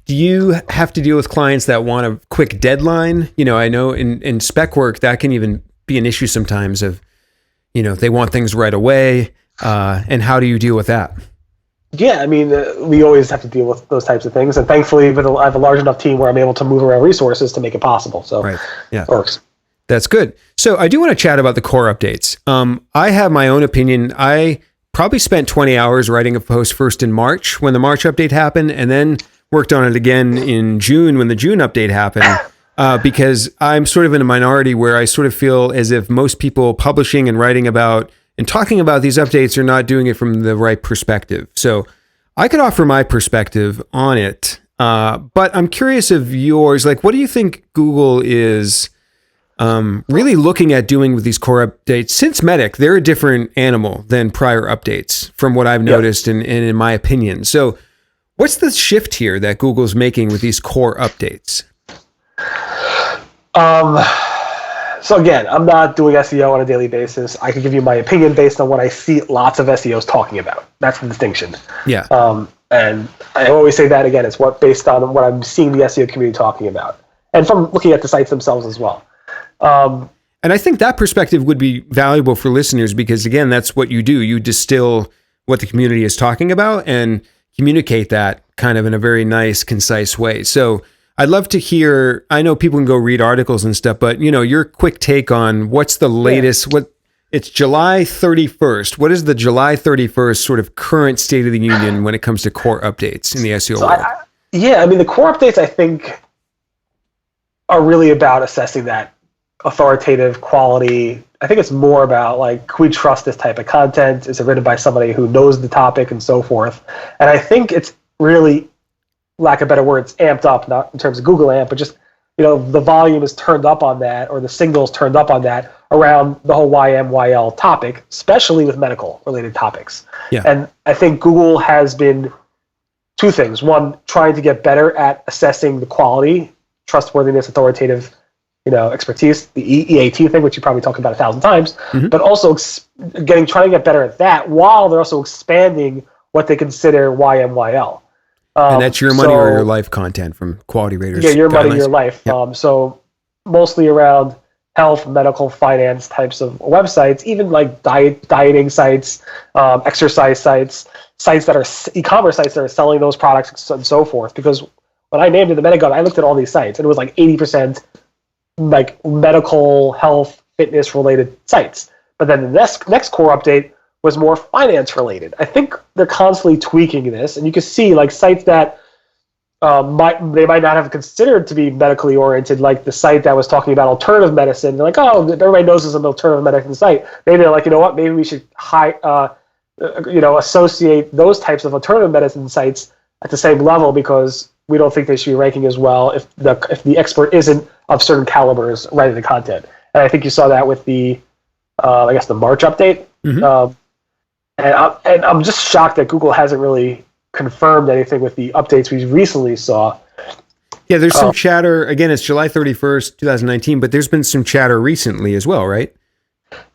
Do you have to deal with clients that want a quick deadline? I know in spec work, that can even be an issue sometimes of, they want things right away. And how do you deal with that? Yeah, I mean, we always have to deal with those types of things. And thankfully, I have a large enough team where I'm able to move around resources to make it possible. So right. Yeah. It works. That's good. So I do want to chat about the core updates. I have my own opinion. I probably spent 20 hours writing a post first in March when the March update happened, and then worked on it again in June when the June update happened, because I'm sort of in a minority where I sort of feel as if most people publishing and writing about and talking about these updates are not doing it from the right perspective. So I could offer my perspective on it, but I'm curious of yours. Like, what do you think Google is really looking at doing with these core updates? Since Medic, they're a different animal than prior updates from what I've noticed and in my opinion. So what's the shift here that Google's making with these core updates? So again, I'm not doing SEO on a daily basis. I can give you my opinion based on what I see lots of SEOs talking about. That's the distinction. Yeah. And I always say that again, it's based on what I'm seeing the SEO community talking about, and from looking at the sites themselves as well. And I think that perspective would be valuable for listeners because, again, that's what you do. You distill what the community is talking about and communicate that kind of in a very nice, concise way. So I'd love to hear, I know people can go read articles and stuff, but your quick take on what's the latest, it's July 31st. What is the July 31st sort of current state of the union when it comes to core updates in the SEO world? I mean, the core updates, I think, are really about assessing that authoritative quality. I think it's more about, like, can we trust this type of content? Is it written by somebody who knows the topic and so forth? And I think it's really, lack of better words, amped up, not in terms of Google AMP, but just, the volume is turned up on that, or the signal's turned up on that around the whole YMYL topic, especially with medical related topics. Yeah. And I think Google has been two things. One, trying to get better at assessing the quality, trustworthiness, authoritative, expertise, the EAT thing, which you probably talked about 1,000 times, but also trying to get better at that while they're also expanding what they consider YMYL. And that's your money or your life content from quality raters. Yeah, your money, guidelines. your life. Yep. So mostly around health, medical, finance types of websites, even like dieting sites, exercise sites that are e-commerce sites that are selling those products and so forth. Because when I named it the MetaGov, I looked at all these sites and it was like 80% like medical, health, fitness related sites. But then the next core update was more finance related. I think they're constantly tweaking this, and you can see like sites that they might not have considered to be medically oriented, like the site that was talking about alternative medicine. They're like, oh, everybody knows this is an alternative medicine site. Maybe they're like, you know what? Maybe we should associate those types of alternative medicine sites at the same level because we don't think they should be ranking as well if the expert isn't of certain calibers writing the content. And I think you saw that with the I guess the March update. Mm-hmm. And I'm just shocked that Google hasn't really confirmed anything with the updates we recently saw. Yeah, there's some chatter. Again, it's July 31st, 2019, but there's been some chatter recently as well, right?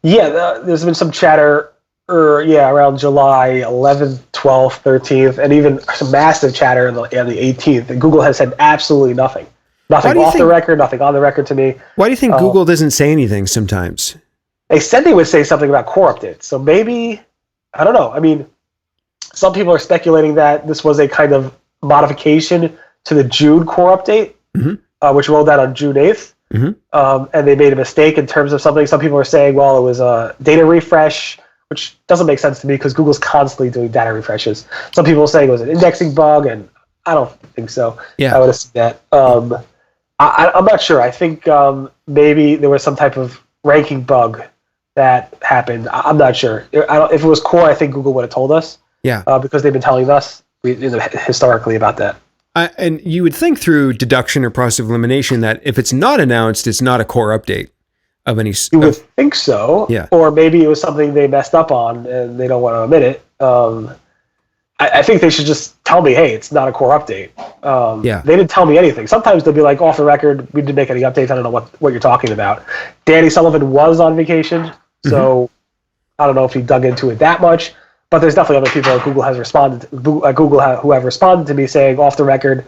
Yeah, there's been some chatter, around July 11th, 12th, 13th, and even some massive chatter on the 18th. And Google has said absolutely nothing. Nothing off the record, nothing on the record to me. Why do you think Google doesn't say anything sometimes? They said they would say something about core updates. So maybe, I don't know. I mean, some people are speculating that this was a kind of modification to the June core update, mm-hmm. Which rolled out on June 8th. Mm-hmm. And they made a mistake in terms of something. Some people are saying, well, it was a data refresh, which doesn't make sense to me because Google's constantly doing data refreshes. Some people are saying it was an indexing bug, and I don't think so. Yeah. I would assume that. I'm not sure. I think maybe there was some type of ranking bug that happened. I'm not sure. If it was core, I think Google would have told us. Yeah. Because they've been telling us historically about that. And you would think through deduction or process of elimination that if it's not announced, it's not a core update of any. You would think so. Yeah. Or maybe it was something they messed up on and they don't want to admit it. I think they should just tell me, hey, it's not a core update. Yeah. They didn't tell me anything. Sometimes they'll be like, off the record, we didn't make any updates. I don't know what you're talking about. Danny Sullivan was on vacation, so I don't know if he dug into it that much. But there's definitely other people that Google has responded to, who have responded to me saying, off the record,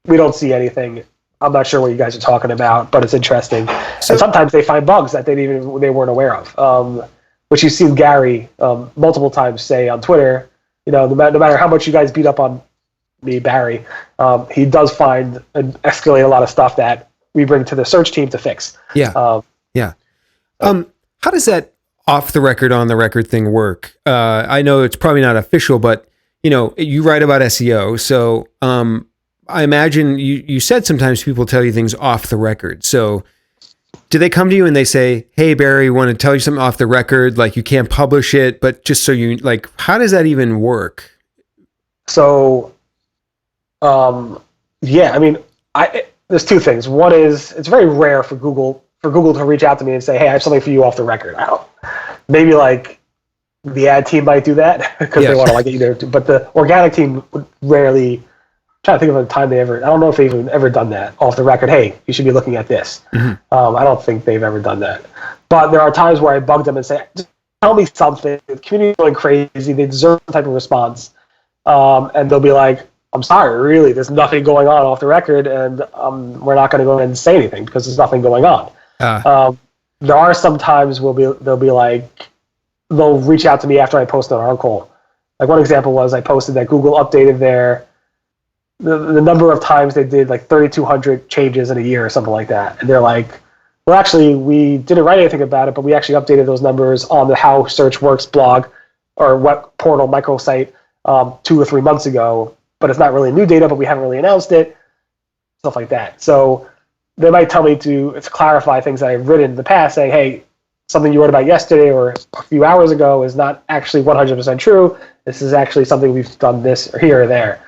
we don't see anything. I'm not sure what you guys are talking about, but it's interesting. So, and sometimes they find bugs that they weren't aware of, which you've seen Gary multiple times say on Twitter. No matter how much you guys beat up on me, Barry, he does find and escalate a lot of stuff that we bring to the search team to fix. Yeah. How does that off the record, on the record thing work? I know it's probably not official, but you write about SEO. So I imagine you said sometimes people tell you things off the record. So do they come to you and they say, hey, Barry, we want to tell you something off the record, like you can't publish it, but just so you, like, how does that even work? So, I mean, there's two things. One is it's very rare for Google to reach out to me and say, hey, I have something for you off the record. Maybe like the ad team might do that because they want to get you there, but the organic team would rarely. Trying to think of a time I don't know if they've ever done that off the record. Hey, you should be looking at this. Mm-hmm. I don't think they've ever done that. But there are times where I bug them and say, just tell me something. The community's going crazy. They deserve some type of response. And they'll be like, I'm sorry, really, there's nothing going on off the record, and we're not going to go ahead and say anything because there's nothing going on. There are some times they'll reach out to me after I post an article. Like one example was I posted that Google updated the number of times they did like 3,200 changes in a year or something like that. And they're like, well, actually, we didn't write anything about it, but we actually updated those numbers on the How Search Works blog or web portal microsite 2 or 3 months ago. But it's not really new data, but we haven't really announced it, stuff like that. So they might tell me to clarify things that I've written in the past, saying, hey, something you wrote about yesterday or a few hours ago is not actually 100% true. This is actually something we've done this or here or there.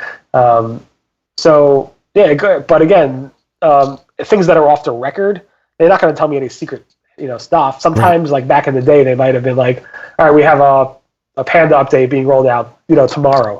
So yeah, good. But again, things that are off the record, they're not going to tell me any secret, stuff. Sometimes, like back in the day, they might have been like, "All right, we have a Panda update being rolled out, tomorrow.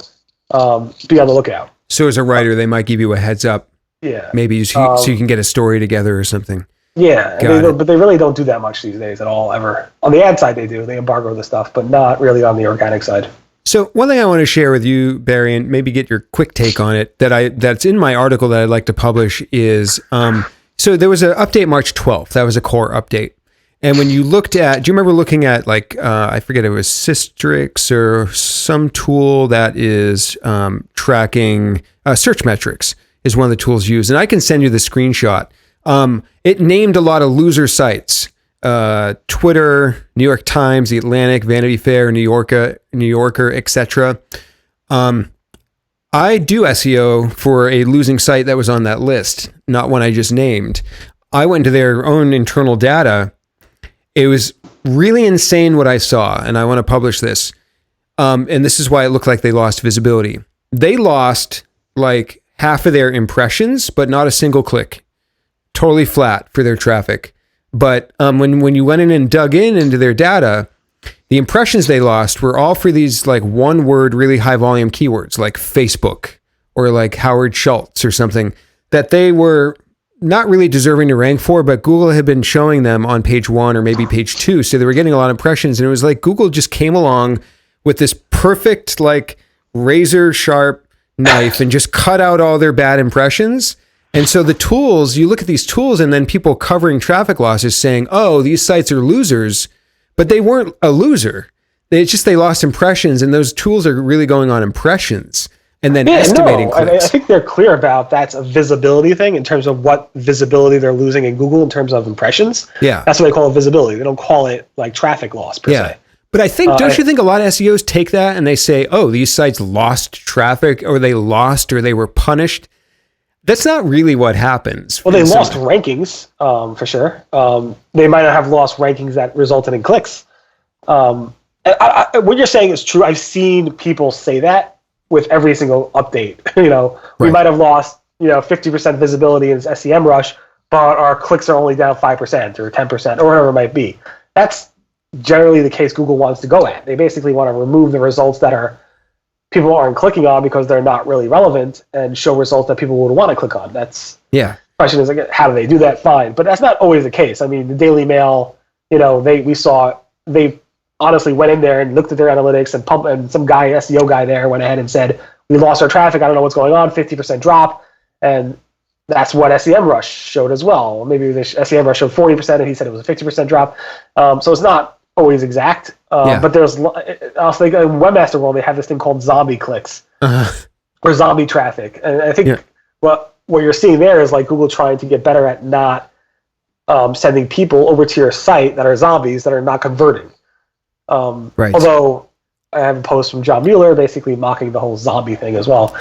Be on the lookout." So as a writer, they might give you a heads up. Yeah. Maybe so you can get a story together or something. Yeah, but they really don't do that much these days at all. Ever on the ad side, they do. They embargo the stuff, but not really on the organic side. So one thing I want to share with you, Barry, and maybe get your quick take on it that's in my article that I'd like to publish is, so there was an update March 12th. That was a core update. And when you looked at, do you remember looking at I forget, it was Systrix or some tool that is tracking search metrics is one of the tools used. And I can send you the screenshot. It named a lot of loser sites. Twitter, New York Times, The Atlantic, Vanity Fair, New Yorker, etc. I do SEO for a losing site that was on that list, not one I just named. I went to their own internal data. It was really insane what I saw, and I want to publish this. And this is why it looked like they lost visibility. They lost like half of their impressions, but not a single click. Totally flat for their traffic. But when you went in and dug into their data, the impressions they lost were all for these like one word, really high volume keywords like Facebook or like Howard Schultz or something that they were not really deserving to rank for, but Google had been showing them on page 1 or maybe page 2. So they were getting a lot of impressions, and it was like Google just came along with this perfect like razor sharp knife and just cut out all their bad impressions. And so the tools, you look at these tools and then people covering traffic losses saying, oh, these sites are losers, but they weren't a loser. It's just they lost impressions, and those tools are really going on impressions and then estimating clicks. I think they're clear about that's a visibility thing in terms of what visibility they're losing in Google in terms of impressions. Yeah. That's what they call it, visibility. They don't call it like traffic loss per se. But I think, don't you think a lot of SEOs take that and they say, oh, these sites lost traffic, or they lost, or they were punished? That's not really what happens. Well, they lost rankings, for sure. They might not have lost rankings that resulted in clicks. What you're saying is true. I've seen people say that with every single update. We might have lost 50% visibility in SEMrush, but our clicks are only down 5% or 10% or whatever it might be. That's generally the case Google wants to go at. They basically want to remove the results that are people aren't clicking on because they're not really relevant, and show results that people would want to click on. That's the question is, like, how do they do that? Fine, but that's not always the case. I mean, the Daily Mail, they honestly went in there and looked at their analytics, and some guy, SEO guy there, went ahead and said, we lost our traffic. I don't know what's going on. 50% drop, and that's what SEMrush showed as well. Maybe SEMrush showed 40%, and he said it was a 50% drop. So it's not always exact, but there's also like in Webmaster World, they have this thing called zombie clicks or zombie traffic, and I think what you're seeing there is like Google trying to get better at not sending people over to your site that are zombies that are not converting. Although I have a post from John Mueller basically mocking the whole zombie thing as well.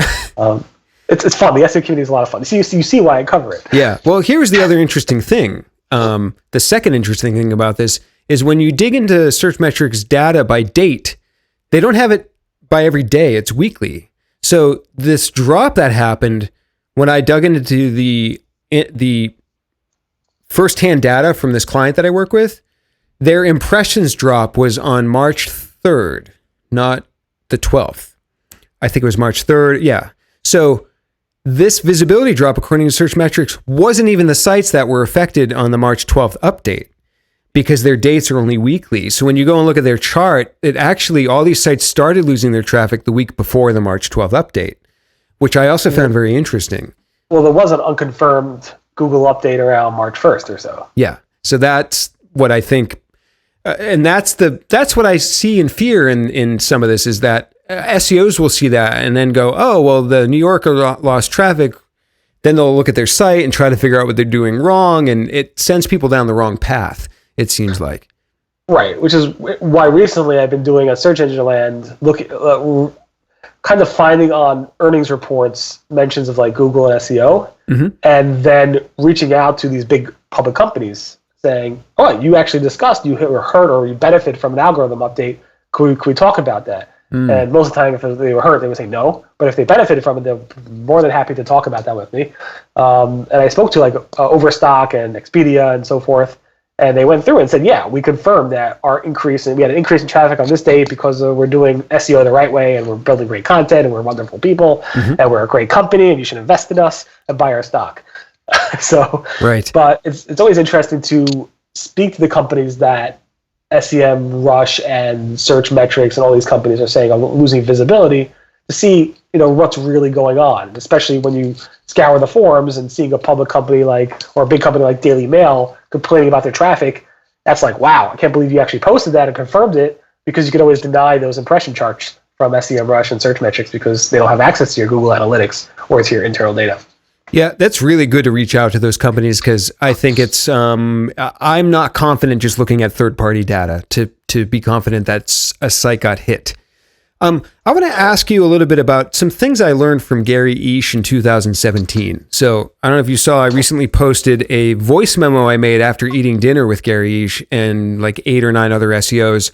It's fun. The SEO community is a lot of fun. You see why I cover it. Yeah. Well, here's the other interesting thing. The second interesting thing about this is when you dig into Searchmetrics data by date, they don't have it by every day. It's weekly. So this drop that happened when I dug into the firsthand data from this client that I work with, their impressions drop was on March 3rd, not the 12th. I think it was March 3rd. Yeah. So this visibility drop, according to Searchmetrics, wasn't even the sites that were affected on the March 12th update, because their dates are only weekly. So when you go and look at their chart, it actually, all these sites started losing their traffic the week before the March 12th update, which I also found very interesting. Well, there was an unconfirmed Google update around March 1st or so. Yeah. So that's what I think. And that's what I see and fear in some of this, is that SEOs will see that and then go, oh, well, the New Yorker lost traffic. Then they'll look at their site and try to figure out what they're doing wrong. And it sends people down the wrong path, it seems like. Right, which is why recently I've been doing a Search Engine Land, kind of finding on earnings reports mentions of like Google and SEO, and then reaching out to these big public companies saying, oh, you actually discussed, you were hurt or you benefit from an algorithm update. Could we talk about that? And most of the time, if they were hurt, they would say no. But if they benefited from it, they're more than happy to talk about that with me. And I spoke to like Overstock and Expedia and so forth, and they went through and said, yeah, we confirmed that we had an increase in traffic on this date because we're doing SEO the right way, and we're building great content, and we're wonderful people, and we're a great company, and you should invest in us and buy our stock. But it's always interesting to speak to the companies that SEMrush and Searchmetrics and all these companies are saying I'm losing visibility, to see what's really going on, especially when you scour the forums and seeing a public company or a big company like Daily Mail complaining about their traffic. That's like, wow, I can't believe you actually posted that and confirmed it, because you can always deny those impression charts from SEMrush and Searchmetrics because they don't have access to your Google Analytics or to your internal data. Yeah, that's really good to reach out to those companies, because I think it's, I'm not confident just looking at third-party data to be confident that a site got hit. I want to ask you a little bit about some things I learned from Gary Ish in 2017. So I don't know if you saw, I recently posted a voice memo I made after eating dinner with Gary Ish and like 8 or 9 other SEOs.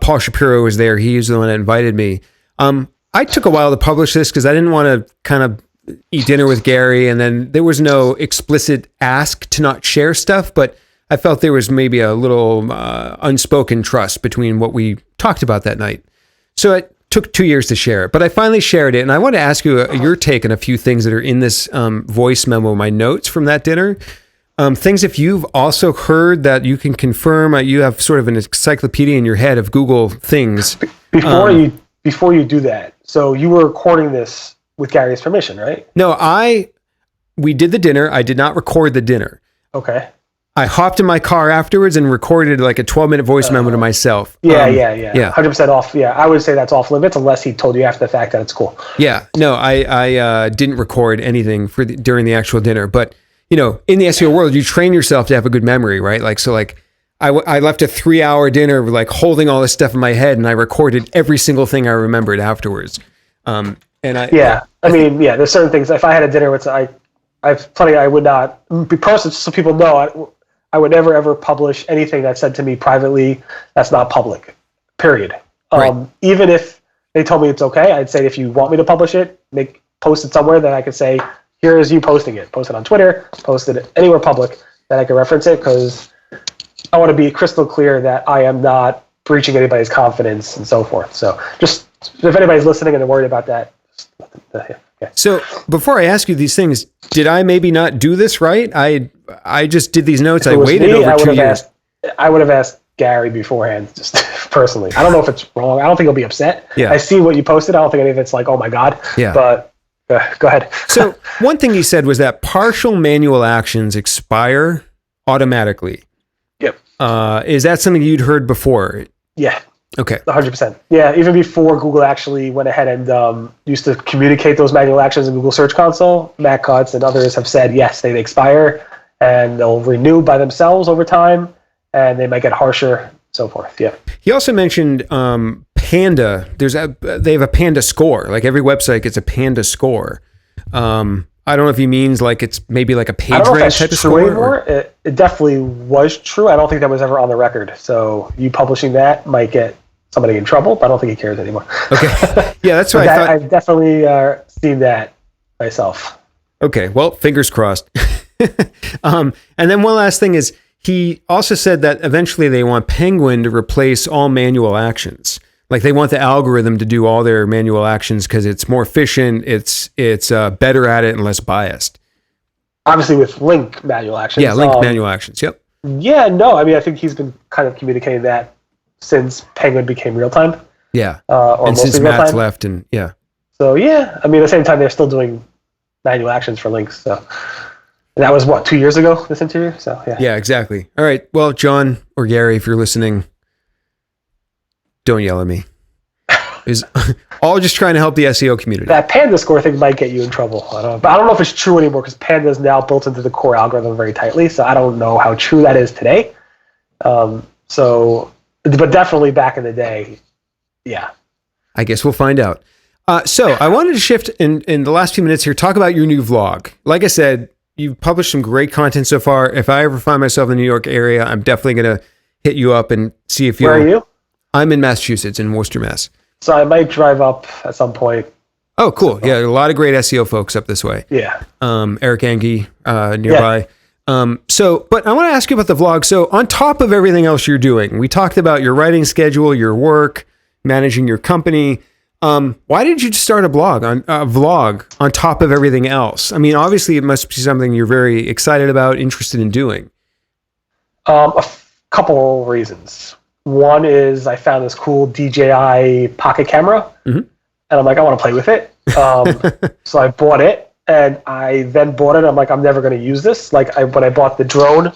Paul Shapiro was there. He was the one that invited me. I took a while to publish this because I didn't want to kind of eat dinner with Gary, and then there was no explicit ask to not share stuff, but I felt there was maybe a little unspoken trust between what we talked about that night. So it took 2 years to share it, but I finally shared it, and I want to ask you your take on a few things that are in this voice memo, my notes from that dinner. Things if you've also heard that you can confirm, you have sort of an encyclopedia in your head of Google things. Before you do that, so you were recording this with Gary's permission, right? No, we did the dinner. I did not record the dinner. Okay. I hopped in my car afterwards and recorded like a 12-minute voice memo to myself. Yeah. Yeah. 100% off. Yeah, I would say that's off limits unless he told you after the fact that it's cool. Yeah. No, I didn't record anything during the actual dinner. But, in the SEO world, you train yourself to have a good memory, right? I left a 3-hour dinner like holding all this stuff in my head, and I recorded every single thing I remembered afterwards. There's certain things. If I had a dinner with, I've plenty. I would not be personal, so people know. I would never ever publish anything that's said to me privately that's not public. Period. Right. Even if they told me it's okay, I'd say if you want me to publish it, post it somewhere that I could say, here is you posting it. Post it on Twitter. Post it anywhere public that I can reference it, because I want to be crystal clear that I am not breaching anybody's confidence and so forth. So just if anybody's listening and they're worried about that. Okay. So before I ask you these things, did I maybe not do this right? I just did these notes. I waited over 2 years. I would have asked Gary beforehand, just personally. I don't know if it's wrong. I don't think he'll be upset. Yeah. I see what you posted. I don't think any of it's like, oh my God. Yeah. But go ahead. So one thing he said was that partial manual actions expire automatically. Yep. Is that something you'd heard before? Yeah. Okay. 100%. Yeah, even before Google actually went ahead and used to communicate those manual actions in Google Search Console, Matt Cutts and others have said, yes, they expire and they'll renew by themselves over time, and they might get harsher, so forth. Yeah. He also mentioned Panda. They have a Panda score. Like every website gets a Panda score. I don't know if he means like it's maybe like a page rank type of score. Anymore. It definitely was true. I don't think that was ever on the record. So you publishing that might get somebody in trouble, but I don't think he cares anymore. Okay. Yeah, that's what I thought. I've definitely seen that myself. Okay. Well, fingers crossed. And then one last thing is he also said that eventually they want Penguin to replace all manual actions. Like they want the algorithm to do all their manual actions because it's more efficient, it's better at it and less biased. Obviously with link manual actions. Yeah, link manual actions. Yep. Yeah, no, I think he's been kind of communicating that since Penguin became real time. Yeah. Or and since Matt's left, and yeah. So yeah, at the same time they're still doing manual actions for links. So and that was 2 years ago, this interview. So yeah. Yeah, exactly. All right. Well, John or Gary, if you're listening, don't yell at me. Is all just trying to help the SEO community. That Panda score thing might get you in trouble. But I don't know if it's true anymore because Panda is now built into the core algorithm very tightly. So I don't know how true that is today. But definitely back in the day, yeah. I guess we'll find out. So I wanted to shift in the last few minutes here, talk about your new vlog. Like I said, you've published some great content so far. If I ever find myself in the New York area, I'm definitely going to hit you up and see if you. Where are you? I'm in Massachusetts, in Worcester, Mass. So I might drive up at some point. Oh, cool. Yeah, a lot of great SEO folks up this way. Yeah. Eric Angie nearby. Yeah. But I want to ask you about the vlog. So on top of everything else you're doing, we talked about your writing schedule, your work, managing your company. Why did you start a vlog on top of everything else? Obviously it must be something you're very excited about, interested in doing. A couple reasons. One is I found this cool DJI pocket camera, and I'm like, I want to play with it. So I bought it, and I then bought it. I'm like, I'm never going to use this. When I bought the drone,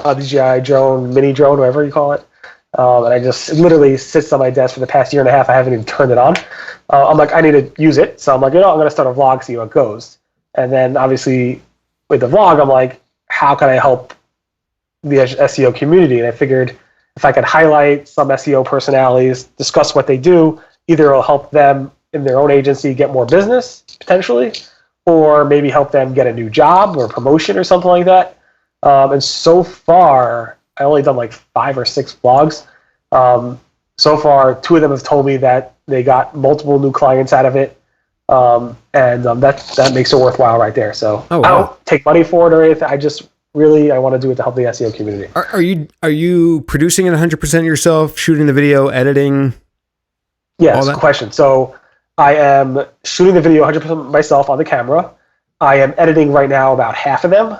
DJI drone, mini drone, whatever you call it, and it literally sits on my desk for the past year and a half. I haven't even turned it on. I'm like, I need to use it. So I'm like, I'm going to start a vlog, see how it goes. And then obviously with the vlog, I'm like, how can I help the SEO community? And I figured if I could highlight some SEO personalities, discuss what they do, either it'll help them in their own agency get more business, potentially, or maybe help them get a new job or promotion or something like that. And so far, I only done like 5 or 6 vlogs. So far, 2 of them have told me that they got multiple new clients out of it. That makes it worthwhile right there. So I don't take money for it or anything. I want to do it to help the SEO community. Are you producing it 100% yourself, shooting the video, editing? Yeah, that's a question. So I am shooting the video 100% myself on the camera. I am editing right now about half of them,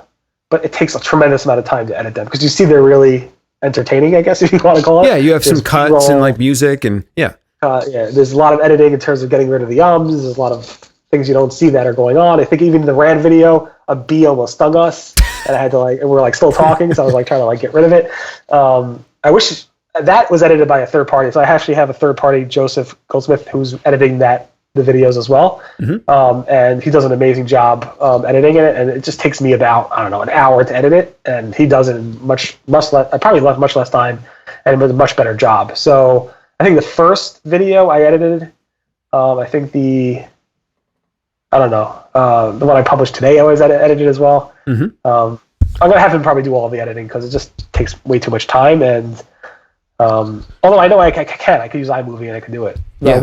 but it takes a tremendous amount of time to edit them because you see they're really entertaining, I guess, if you want to call it. Yeah, you have some cuts and like music and yeah. There's a lot of editing in terms of getting rid of the ums. There's a lot of things you don't see that are going on. I think even in the Rand video, a bee almost stung us, and I had to and we're still talking, so I was trying to get rid of it. I wish that was edited by a third party. So I actually have a third party, Joseph Goldsmith, who's editing the videos as well, and he does an amazing job editing it. And it just takes me about an hour to edit it, and he does it in much less time, and with a much better job. So I think the first video I edited, I think the one I published today I was edited as well. I'm going to have him probably do all the editing because it just takes way too much time. And although I know I could use iMovie and I could do it. The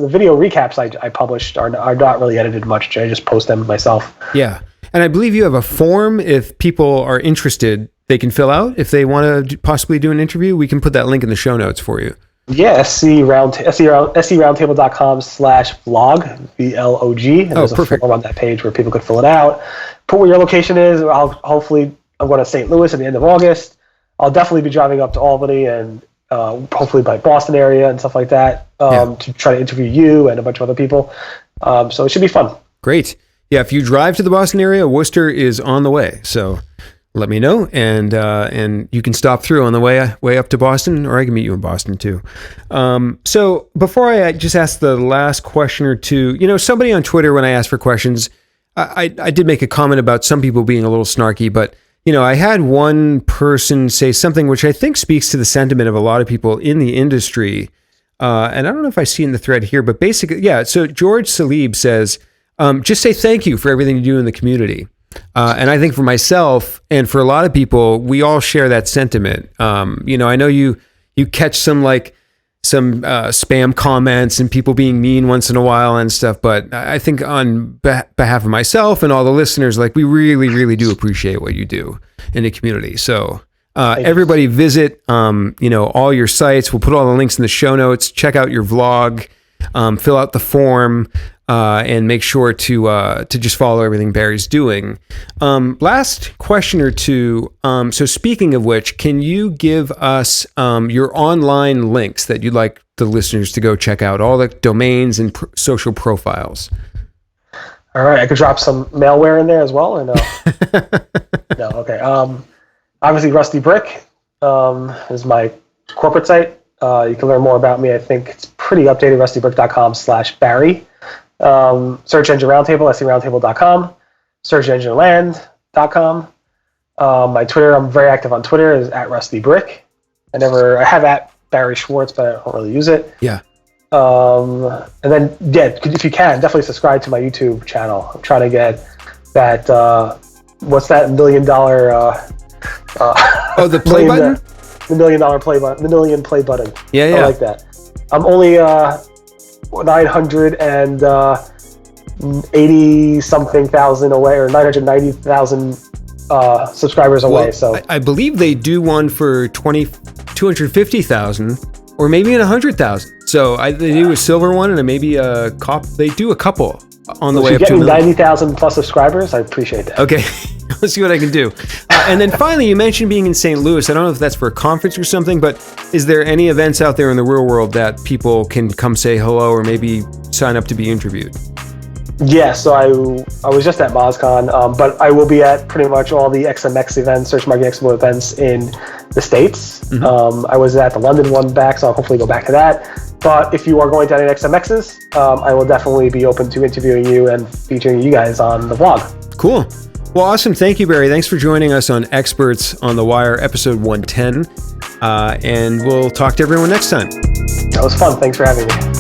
video recaps I published are not really edited much. I just post them myself. Yeah. And I believe you have a form if people are interested, they can fill out. If they want to possibly do an interview, we can put that link in the show notes for you. Yeah, SERoundtable.com/vlog, VLOG. And there's a form on that page where people could fill it out. Put where your location is. I'm going to St. Louis at the end of August. I'll definitely be driving up to Albany and hopefully by Boston area and stuff like that to try to interview you and a bunch of other people. So it should be fun. Great. Yeah, if you drive to the Boston area, Worcester is on the way. So let me know, and you can stop through on the way up to Boston, or I can meet you in Boston too. So before I just ask the last question or two, somebody on Twitter, when I asked for questions, I did make a comment about some people being a little snarky, but I had one person say something which I think speaks to the sentiment of a lot of people in the industry. And I don't know if I see in the thread here, but basically, yeah. So George Salib says, just say thank you for everything you do in the community. And I think for myself and for a lot of people, we all share that sentiment. I know you catch some spam comments and people being mean once in a while and stuff, but I think on behalf of myself and all the listeners, we really, really do appreciate what you do in the community. So everybody visit, all your sites. We'll put all the links in the show notes. Check out your vlog, fill out the form. And make sure to just follow everything Barry's doing. Last question or two. So speaking of which, can you give us your online links that you'd like the listeners to go check out, all the domains and social profiles? All right, I could drop some malware in there as well, or no? No, okay. Obviously, Rusty Brick is my corporate site. You can learn more about me. I think it's pretty updated, rustybrick.com/Barry. Search Engine Roundtable, SERoundtable.com, searchengineland.com. My Twitter, I'm very active on Twitter, is @RustyBrick. I have @Barry Schwartz, but I don't really use it. Yeah. And then, if you can, definitely subscribe to my YouTube channel. I'm trying to get that, what's that $1 million, the play button? The $1 million play button, the million play button. Yeah. I like that. I'm only, 980 something thousand away, or 990,000 subscribers away. So I believe they do one for 250,000 or maybe in 100,000. So they do a silver one and maybe they do a couple on the way up to 90,000 plus subscribers. I appreciate that. Okay. Let's see what I can do. And then finally, you mentioned being in St. Louis. I don't know if that's for a conference or something, but is there any events out there in the real world that people can come say hello or maybe sign up to be interviewed? Yeah, so I was just at MozCon, but I will be at pretty much all the XMX events, Search Marketing Expo events in the States. Mm-hmm. I was at the London one back, so I'll hopefully go back to that. But if you are going to any XMXs, I will definitely be open to interviewing you and featuring you guys on the vlog. Cool. Well, awesome. Thank you, Barry. Thanks for joining us on Experts on the Wire, episode 110. And we'll talk to everyone next time. That was fun. Thanks for having me.